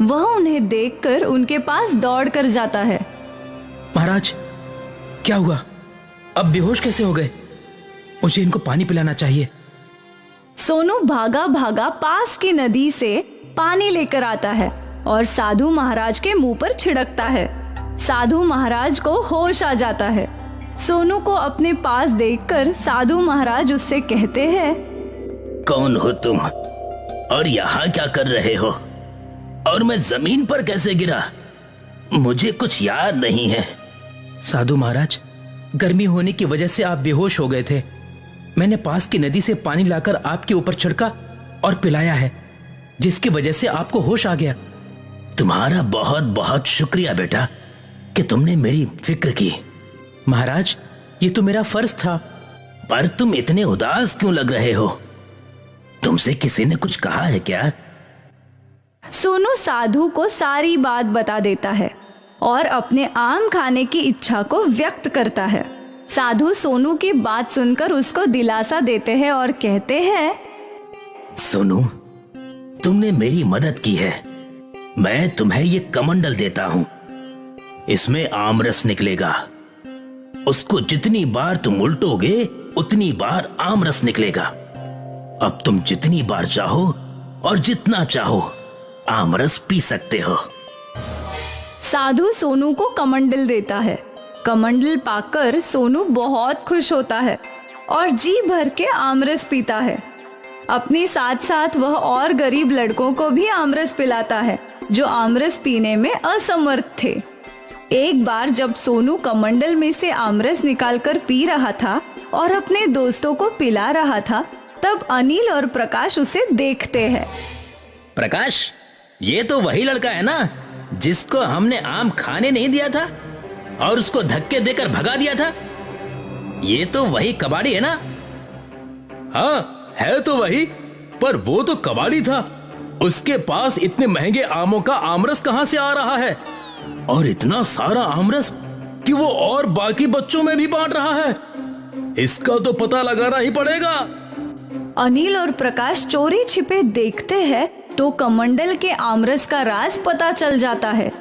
A: वह उन्हें देखकर उनके पास दौड़कर जाता है।
B: महाराज, क्या हुआ? अब बेहोश कैसे हो गए? मुझे इनको पानी पिलाना चाहिए।
A: सोनू भागा भागा पास की नदी से पानी लेकर आता है और साधु महाराज के मुंह पर छिड़कता है। साधु महाराज को होश आ जाता है। सोनू को अपने पास देखकर साधु महाराज उससे कहते हैं,
B: कौन हो तुम और यहाँ क्या कर रहे हो? और मैं जमीन पर कैसे गिरा? मुझे कुछ याद नहीं है। साधु महाराज, गर्मी होने की वजह से आप बेहोश हो गए थे। मैंने पास की नदी से पानी लाकर आपके ऊपर छिड़का और पिलाया है, जिसकी वजह से आपको होश आ गया। तुम्हारा बहुत बहुत शुक्रिया बेटा कि तुमने मेरी फिक्र की। महाराज, ये तो मेरा फर्ज था। पर तुम इतने उदास क्यों लग रहे हो? तुमसे किसी ने कुछ कहा है क्या?
A: सोनू साधु को सारी बात बता देता है और अपने आम खाने की इच्छा को व्यक्त करता है। साधु सोनू की बात सुनकर उसको दिलासा देते हैं और कहते हैं,
B: सोनू, तुमने मेरी मदद की है। मैं तुम्हें ये कमंडल देता हूं। इसमें आमरस निकलेगा। उसको जितनी बार तुम उल्टोगे उतनी बार आमरस निकलेगा। अब तुम जितनी बार चाहो और जितना चाहो आमरस पी सकते हो।
A: साधु सोनू को कमंडल देता है। कमंडल पाकर सोनू बहुत खुश होता है और जी भर के आमरस पीता है। अपने साथ साथ वह और गरीब लड़कों को भी आमरस पिलाता है जो आमरस पीने में असमर्थ थे। एक बार जब सोनू कमंडल में से आमरस निकालकर पी रहा था और अपने दोस्तों को पिला रहा था, तब अनिल और प्रकाश उसे देखते हैं।
B: प्रकाश, ये तो वही लड़का है ना जिसको हमने आम खाने नहीं दिया था और उसको धक्के देकर भगा दिया था? ये तो वही कबाड़ी है ना?
G: हाँ, है तो वही, पर वो तो कबाड़ी था। उसके पास इतने महंगे आमों का आमरस कहां से आ रहा है? और इतना सारा आमरस कि वो और बाकी बच्चों में भी बांट रहा है। इसका तो पता लगाना ही पड़ेगा।
A: अनिल और प्रकाश चोरी छिपे देखते हैं तो कमंडल के आमरस का राज पता चल जाता है।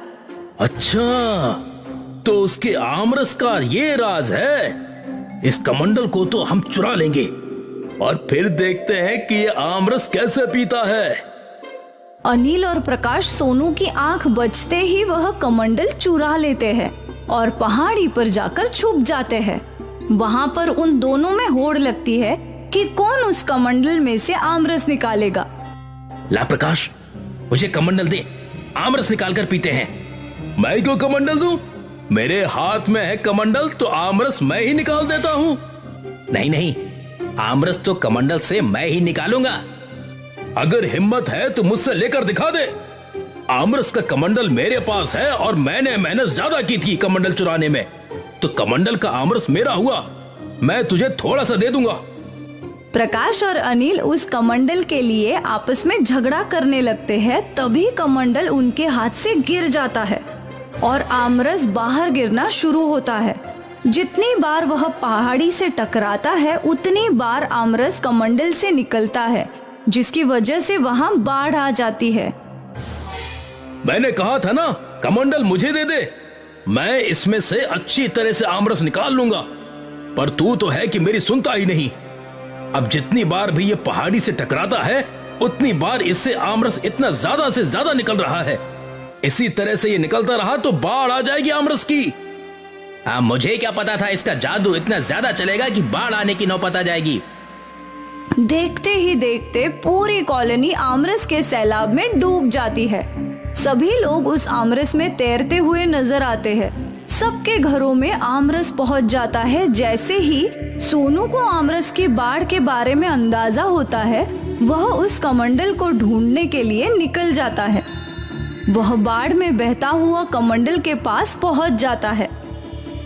G: अच्छा, तो उसके आमरस का ये राज है। इस कमंडल को तो हम चुरा लेंगे और फिर देखते हैं कि ये आमरस कैसे पीता है।
A: अनिल और प्रकाश सोनू की आंख बचते ही वह कमंडल चुरा लेते हैं और पहाड़ी पर जाकर छुप जाते हैं। वहां पर उन दोनों में होड़ लगती है कि कौन उस कमंडल में से आमरस निकालेगा।
B: ला प्रकाश, मुझे कमंडल दे, आमरस निकाल कर पीते हैं।
G: मैं क्यों कमंडल दूं? मेरे हाथ में है कमंडल, तो आमरस मैं ही निकाल देता हूं।
B: नहीं नहीं, आमरस तो कमंडल से मैं ही निकालूंगा।
G: अगर हिम्मत है तो मुझसे लेकर दिखा दे। आमरस का कमंडल मेरे पास है और मैंने मेहनत ज्यादा की थी कमंडल चुराने में, तो कमंडल का आमरस मेरा हुआ। मैं तुझे थोड़ा सा दे दूंगा।
A: प्रकाश और अनिल उस कमंडल के लिए आपस में झगड़ा करने लगते हैं। तभी कमंडल उनके हाथ से गिर जाता है और आमरस बाहर गिरना शुरू होता है। जितनी बार वह पहाड़ी से टकराता है उतनी बार आमरस कमंडल से निकलता है, जिसकी वजह से वहां बाढ़ आ जाती है।
G: मैंने कहा था ना, कमंडल मुझे दे दे, मैं इसमें से अच्छी तरह से आमरस निकाल लूंगा। पर तू तो है कि मेरी सुनता ही नहीं। अब जितनी बार भी ये पहाड़ी से टकराता है उतनी बार इससे आमरस इतना ज्यादा से ज्यादा निकल रहा है। इसी तरह से ये निकलता रहा तो बाढ़ आ जाएगी आमरस की।
B: मुझे क्या पता था इसका जादू इतना ज्यादा चलेगा कि बाढ़ आने की नौबत आ जाएगी।
A: देखते ही देखते पूरी कॉलोनी आमरस के सैलाब में डूब जाती है। सभी लोग उस आमरस में तैरते हुए नजर आते हैं। सबके घरों में आमरस पहुंच जाता है। जैसे ही सोनू को आमरस की बाढ़ के बारे में अंदाजा होता है, वह उस कमंडल को ढूंढने के लिए निकल जाता है। वह बाढ़ में बहता हुआ कमंडल के पास पहुंच जाता है।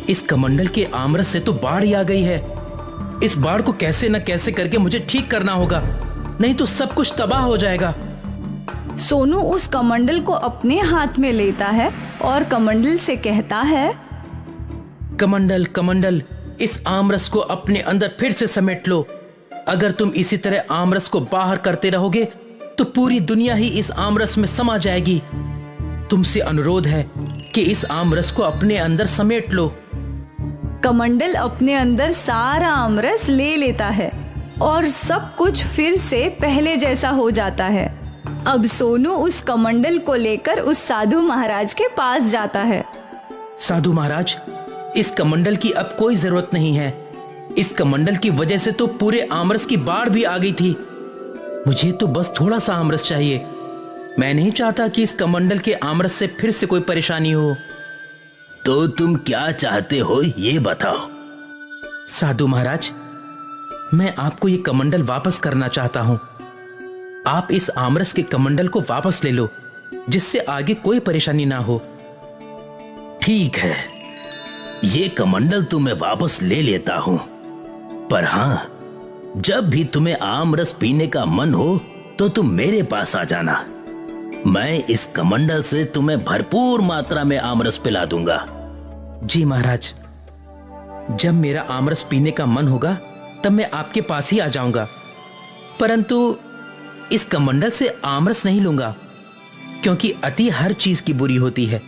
B: इस कमंडल के आमरस से तो बाढ़ ही आ गई है। इस बाढ़ को कैसे न कैसे करके मुझे ठीक करना होगा, नहीं तो सब कुछ तबाह हो जाएगा।
A: सोनू उस कमंडल को अपने हाथ में लेता है और कमंडल से कहता है,
B: कमंडल कमंडल, इस आमरस को अपने अंदर फिर से समेट लो। अगर तुम इसी तरह आमरस को बाहर करते रहोगे तो पूरी दुनिया ही इस आमरस में समा जाएगी। तुमसे अनुरोध है कि इस आमरस को अपने अंदर समेट लो।
A: कमंडल अपने अंदर सारा आमरस ले लेता है और सब कुछ फिर से पहले जैसा हो जाता है। अब सोनू उस कमंडल को लेकर उस साधु महाराज के पास जाता है।
B: साधु महाराज, इस कमंडल की अब कोई जरूरत नहीं है। इस कमंडल की वजह से तो पूरे आमरस की बाढ़ भी आ गई थी। मुझे तो बस थोड़ा सा आमरस चाहिए। मैं नहीं चाहता कि इस कमंडल के आमरस से फिर से कोई परेशानी हो। तो तुम क्या चाहते हो ये बताओ। साधु महाराज, मैं आपको ये कमंडल वापस करना चाहता हूं। आप इस आमरस के कमंडल को वापस ले लो, जिससे आगे कोई परेशानी ना हो। ठीक है, ये कमंडल तो मैं वापस ले लेता हूं, पर हां, जब भी तुम्हें आमरस पीने का मन हो तो तुम मेरे पास आ जाना। मैं इस कमंडल से तुम्हें भरपूर मात्रा में आमरस पिला दूंगा। जी महाराज। जब मेरा आमरस पीने का मन होगा तब मैं आपके पास ही आ जाऊंगा, परंतु इस कमंडल से आमरस नहीं लूंगा, क्योंकि अति हर चीज की बुरी होती है।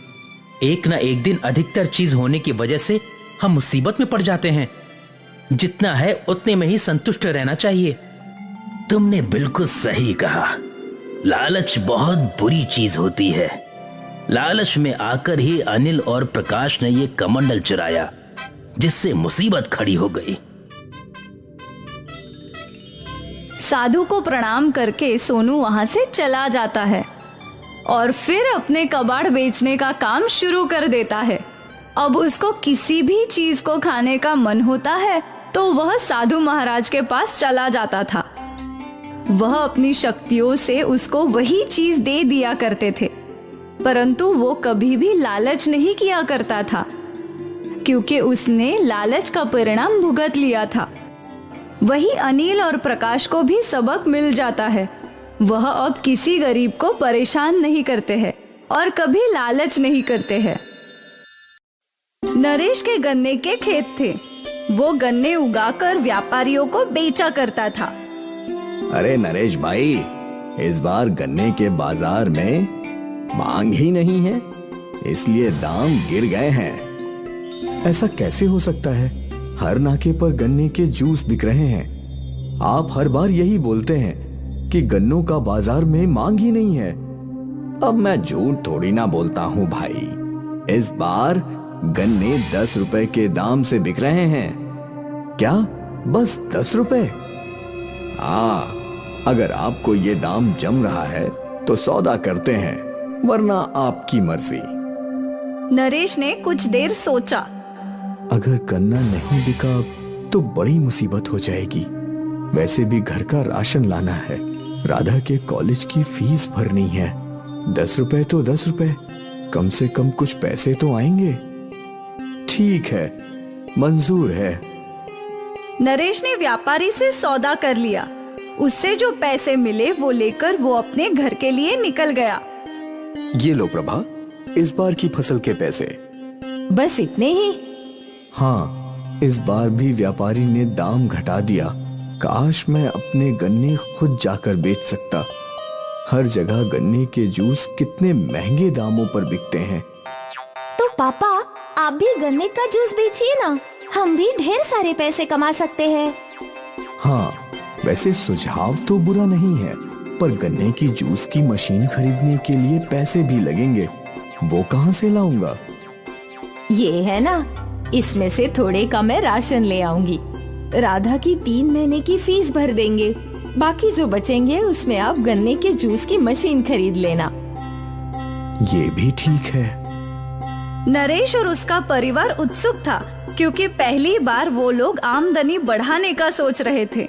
B: एक ना एक दिन अधिकतर चीज होने की वजह से हम मुसीबत में पड़ जाते हैं। जितना है उतने में ही संतुष्ट रहना चाहिए।
G: तुमने बिल्कुल सही कहा। लालच बहुत बुरी चीज होती है। लालच में आकर ही अनिल और प्रकाश ने ये कमंडल चुराया, जिससे मुसीबत खड़ी हो गई।
A: साधु को प्रणाम करके सोनू वहां से चला जाता है और फिर अपने कबाड़ बेचने का काम शुरू कर देता है। अब उसको किसी भी चीज को खाने का मन होता है तो वह साधु महाराज के पास चला जाता था। वह अपनी शक्तियों से उसको वही चीज दे दिया करते थे, परंतु वो कभी भी लालच नहीं किया करता था, क्योंकि उसने लालच का परिणाम भुगत लिया था। वही अनिल और प्रकाश को भी सबक मिल जाता है। वह अब किसी गरीब को परेशान नहीं करते हैं और कभी लालच नहीं करते हैं। नरेश के गन्ने के खेत थे। वो गन्ने उगाकर व्यापारियों को बेचा करता था।
C: अरे नरेश भाई, इस बार गन्ने के बाजार में मांग ही नहीं है, इसलिए दाम गिर गए हैं। ऐसा कैसे हो सकता है? हर नाके पर गन्ने के जूस बिक रहे हैं। आप हर बार यही बोलते हैं कि गन्नों का बाजार में मांग ही नहीं है। अब मैं झूठ थोड़ी ना बोलता हूँ भाई। इस बार गन्ने 10 रुपए के दाम से बिक रहे हैं। क्या बस 10 रुपए? हाँ, अगर आपको ये दाम जम रहा है तो सौदा करते हैं, वरना आपकी मर्जी।
A: नरेश ने कुछ देर सोचा।
C: अगर गन्ना नहीं बिका तो बड़ी मुसीबत हो जाएगी। वैसे भी घर का राशन लाना है, राधा के कॉलेज की फीस भरनी है। 10 रुपए तो 10 रुपए, कम से कम कुछ पैसे तो आएंगे। ठीक है, मंजूर है।
A: नरेश ने व्यापारी से सौदा कर लिया। उससे जो पैसे मिले वो लेकर वो अपने घर के लिए निकल गया।
C: ये लो प्रभा, इस बार की फसल के पैसे।
E: बस इतने ही?
C: हाँ, इस बार भी व्यापारी ने दाम घटा दिया। काश मैं अपने गन्ने खुद जाकर बेच सकता। हर जगह गन्ने के जूस कितने महंगे दामों पर बिकते हैं।
D: तो पापा, आप भी गन्ने का जूस बेचिए ना, हम भी ढेर सारे पैसे कमा सकते हैं।
C: हाँ, वैसे सुझाव तो बुरा नहीं है, पर गन्ने की जूस की मशीन खरीदने के लिए पैसे भी लगेंगे। वो कहाँ से लाऊंगा?
E: ये है ना, इसमें से थोड़े का मैं राशन ले आऊंगी। राधा की 3 महीने की फीस भर देंगे। बाकी जो बचेंगे उसमें आप गन्ने के जूस की मशीन खरीद लेना।
C: ये भी ठीक है।
A: नरेश और उसका परिवार उत्सुक था, क्योंकि पहली बार वो लोग आमदनी बढ़ाने का सोच रहे थे।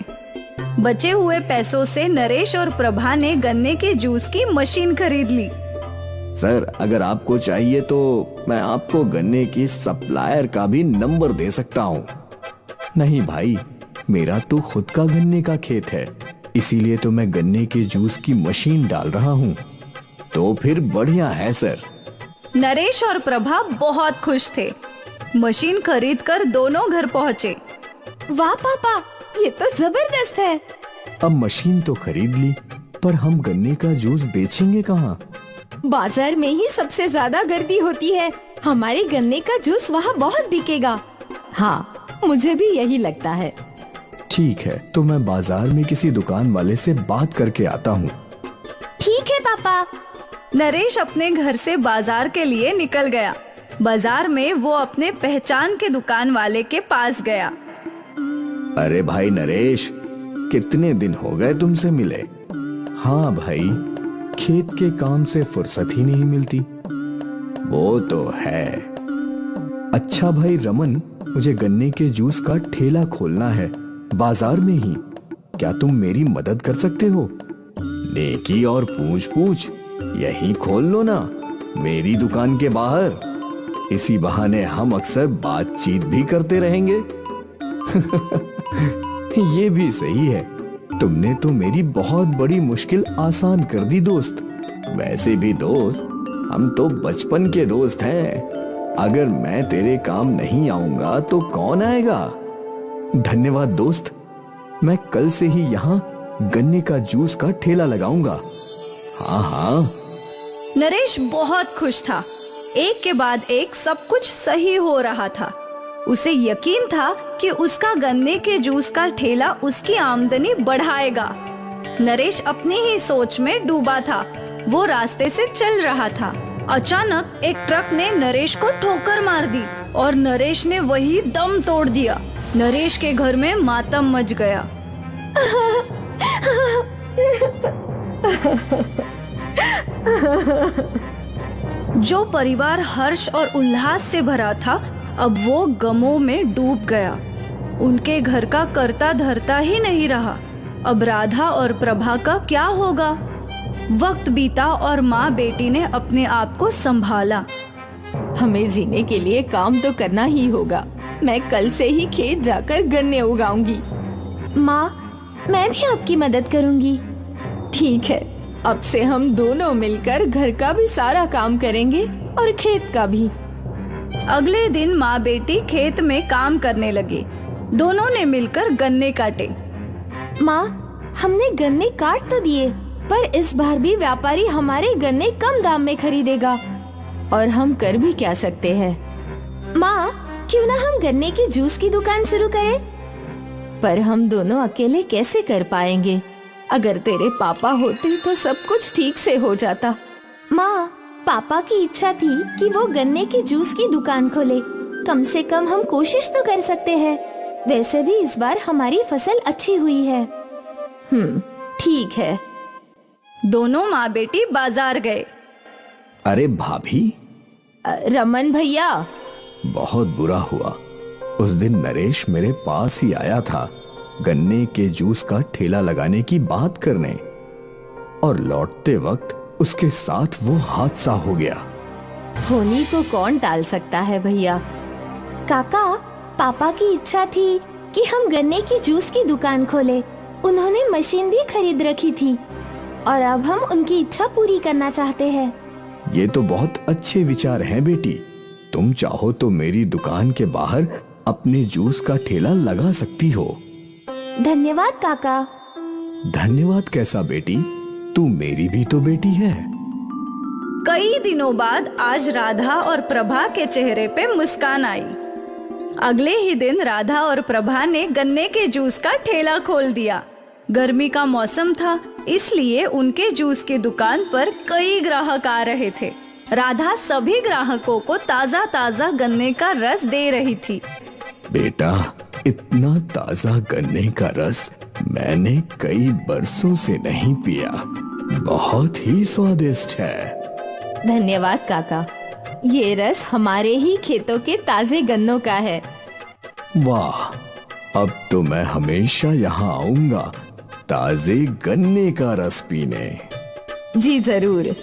A: बचे हुए पैसों से नरेश और प्रभा ने गन्ने के जूस की मशीन खरीद ली।
C: सर, अगर आपको चाहिए तो मैं आपको गन्ने की सप्लायर का भी नंबर दे सकता हूँ। नहीं भाई, मेरा तो खुद का गन्ने का खेत है, इसीलिए तो मैं गन्ने के जूस की मशीन डाल रहा हूँ। तो फिर बढ़िया है सर।
A: नरेश और प्रभा बहुत खुश थे। मशीन खरीदकर दोनों घर पहुँचे।
E: वाह पापा, ये तो जबरदस्त है।
C: अब मशीन तो खरीद ली, पर हम गन्ने का जूस बेचेंगे कहाँ?
E: बाजार में ही सबसे ज्यादा गर्दी होती है। हमारे गन्ने का जूस वहाँ बहुत बिकेगा। हाँ, मुझे भी यही लगता है।
C: ठीक है, तो मैं बाजार में किसी दुकान वाले से बात करके आता हूँ।
D: ठीक है पापा।
A: नरेश अपने घर से बाजार के लिए निकल गया। बाजार में वो अपने पहचान के दुकान वाले के पास गया।
C: अरे भाई नरेश, कितने दिन हो गए तुमसे मिले? हाँ भाई, खेत के काम से फुर्सत ही नहीं मिलती। वो तो है। अच्छा भाई रमन, मुझे गन्ने के जूस का ठेला खोलना है बाजार में ही। क्या तुम मेरी मदद कर सकते हो? नेकी और पूछ पूछ, यहीं खोल लो ना, मेरी दुकान के बाहर। इसी बहाने हम अक्सर बातचीत भी करते रहेंगे। ये भी सही है। तुमने तो मेरी बहुत बड़ी मुश्किल आसान कर दी दोस्त। वैसे भी दोस्त, हम तो बचपन के दोस्त हैं। अगर मैं तेरे काम नहीं आऊंगा तो कौन आएगा? धन्यवाद दोस्त, मैं कल से ही यहाँ गन्ने का जूस का ठेला लगाऊंगा। हाँ हाँ।
A: नरेश बहुत खुश था। एक के बाद एक सब कुछ सही हो रहा था। उसे यकीन था कि उसका गन्ने के जूस का ठेला उसकी आमदनी बढ़ाएगा। नरेश अपनी ही सोच में डूबा था। वो रास्ते से चल रहा था। अचानक एक ट्रक ने नरेश को ठोकर मार दी और नरेश ने वही दम तोड़ दिया। नरेश के घर में मातम मच गया। जो परिवार हर्ष और उल्लास से भरा था, अब वो गमों में डूब गया। उनके घर का करता धरता ही नहीं रहा। अब राधा और प्रभा का क्या होगा? वक्त बीता और माँ बेटी ने अपने आप को संभाला।
E: हमें जीने के लिए काम तो करना ही होगा। मैं कल से ही खेत जाकर गन्ने उगाऊंगी।
F: माँ, मैं भी आपकी मदद करूंगी।
E: ठीक है, अब से हम दोनों मिलकर घर का भी सारा काम करेंगे और खेत का भी।
A: अगले दिन माँ बेटी खेत में काम करने लगे। दोनों ने मिलकर गन्ने काटे।
F: माँ, हमने गन्ने काट तो दिए, पर इस बार भी व्यापारी हमारे गन्ने कम दाम में खरीदेगा।
E: और हम कर भी क्या सकते हैं?
F: माँ, क्यों ना हम गन्ने की जूस की दुकान शुरू करें?
E: पर हम दोनों अकेले कैसे कर पाएंगे? अगर तेरे पापा होते तो सब कुछ ठीक से हो जाता।
F: माँ, पापा की इच्छा थी कि वो गन्ने की जूस की दुकान खोले। कम से कम हम कोशिश तो कर सकते हैं। वैसे भी इस बार हमारी फसल अच्छी हुई है।
E: ठीक है।
A: दोनों माँ बेटी बाजार गए।
C: अरे भाभी।
E: रमन भैया।
C: बहुत बुरा हुआ। उस दिन नरेश मेरे पास ही आया था गन्ने के जूस का ठेला लगाने की बात करने, और लौटते वक्त उसके साथ वो हादसा हो गया।
E: होनी को कौन टाल सकता है भैया?
F: काका, पापा की इच्छा थी कि हम गन्ने की जूस की दुकान खोले। उन्होंने मशीन भी खरीद रखी थी और अब हम उनकी इच्छा पूरी करना चाहते हैं।
C: ये तो बहुत अच्छे विचार हैं बेटी। तुम चाहो तो मेरी दुकान के बाहर अपने जूस का ठेला लगा सकती हो।
F: धन्यवाद काका।
C: धन्यवाद कैसा बेटी, तू मेरी भी तो बेटी है।
A: कई दिनों बाद आज राधा और प्रभा के चेहरे पे मुस्कान आई। अगले ही दिन राधा और प्रभा ने गन्ने के जूस का ठेला खोल दिया। गर्मी का मौसम था, इसलिए उनके जूस की दुकान पर कई ग्राहक आ रहे थे। राधा सभी ग्राहकों को ताजा ताजा गन्ने का रस दे रही थी।
C: बेटा, इतना ताजा गन्ने का रस मैंने कई बरसों से नहीं पिया। बहुत ही स्वादिष्ट है।
E: धन्यवाद काका। ये रस हमारे ही खेतों के ताजे गन्नों का है।
C: वाह, अब तो मैं हमेशा यहाँ आऊंगा ताजे गन्ने का रस पीने।
E: जी जरूर।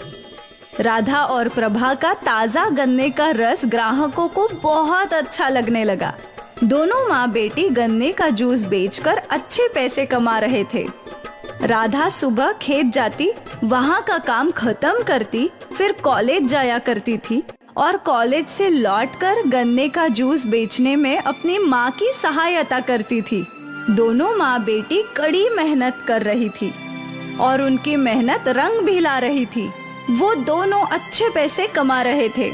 A: राधा और प्रभा का ताजा गन्ने का रस ग्राहकों को बहुत अच्छा लगने लगा। दोनों माँ बेटी गन्ने का जूस बेचकर अच्छे पैसे कमा रहे थे। राधा सुबह खेत जाती, वहाँ का काम खत्म करती, फिर कॉलेज जाया करती थी और कॉलेज से लौटकर गन्ने का जूस बेचने में अपनी माँ की सहायता करती थी। दोनों माँ बेटी कड़ी मेहनत कर रही थी और उनकी मेहनत रंग भी ला रही थी। वो दोनों अच्छे पैसे कमा रहे थे।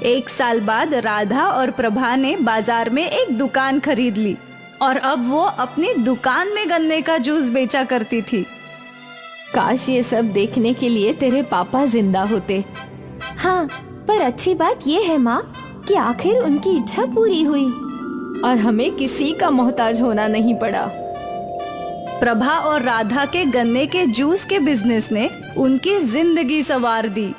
A: एक साल बाद राधा और प्रभा ने बाजार में एक दुकान खरीद ली और अब वो अपनी दुकान में गन्ने का जूस बेचा करती थी।
E: काश ये सब देखने के लिए तेरे पापा जिंदा होते।
F: हाँ, पर अच्छी बात ये है माँ कि आखिर उनकी इच्छा पूरी हुई
E: और हमें किसी का मोहताज होना नहीं पड़ा।
A: प्रभा और राधा के गन्ने के जूस के बिजनेस ने उनकी जिंदगी संवार दी।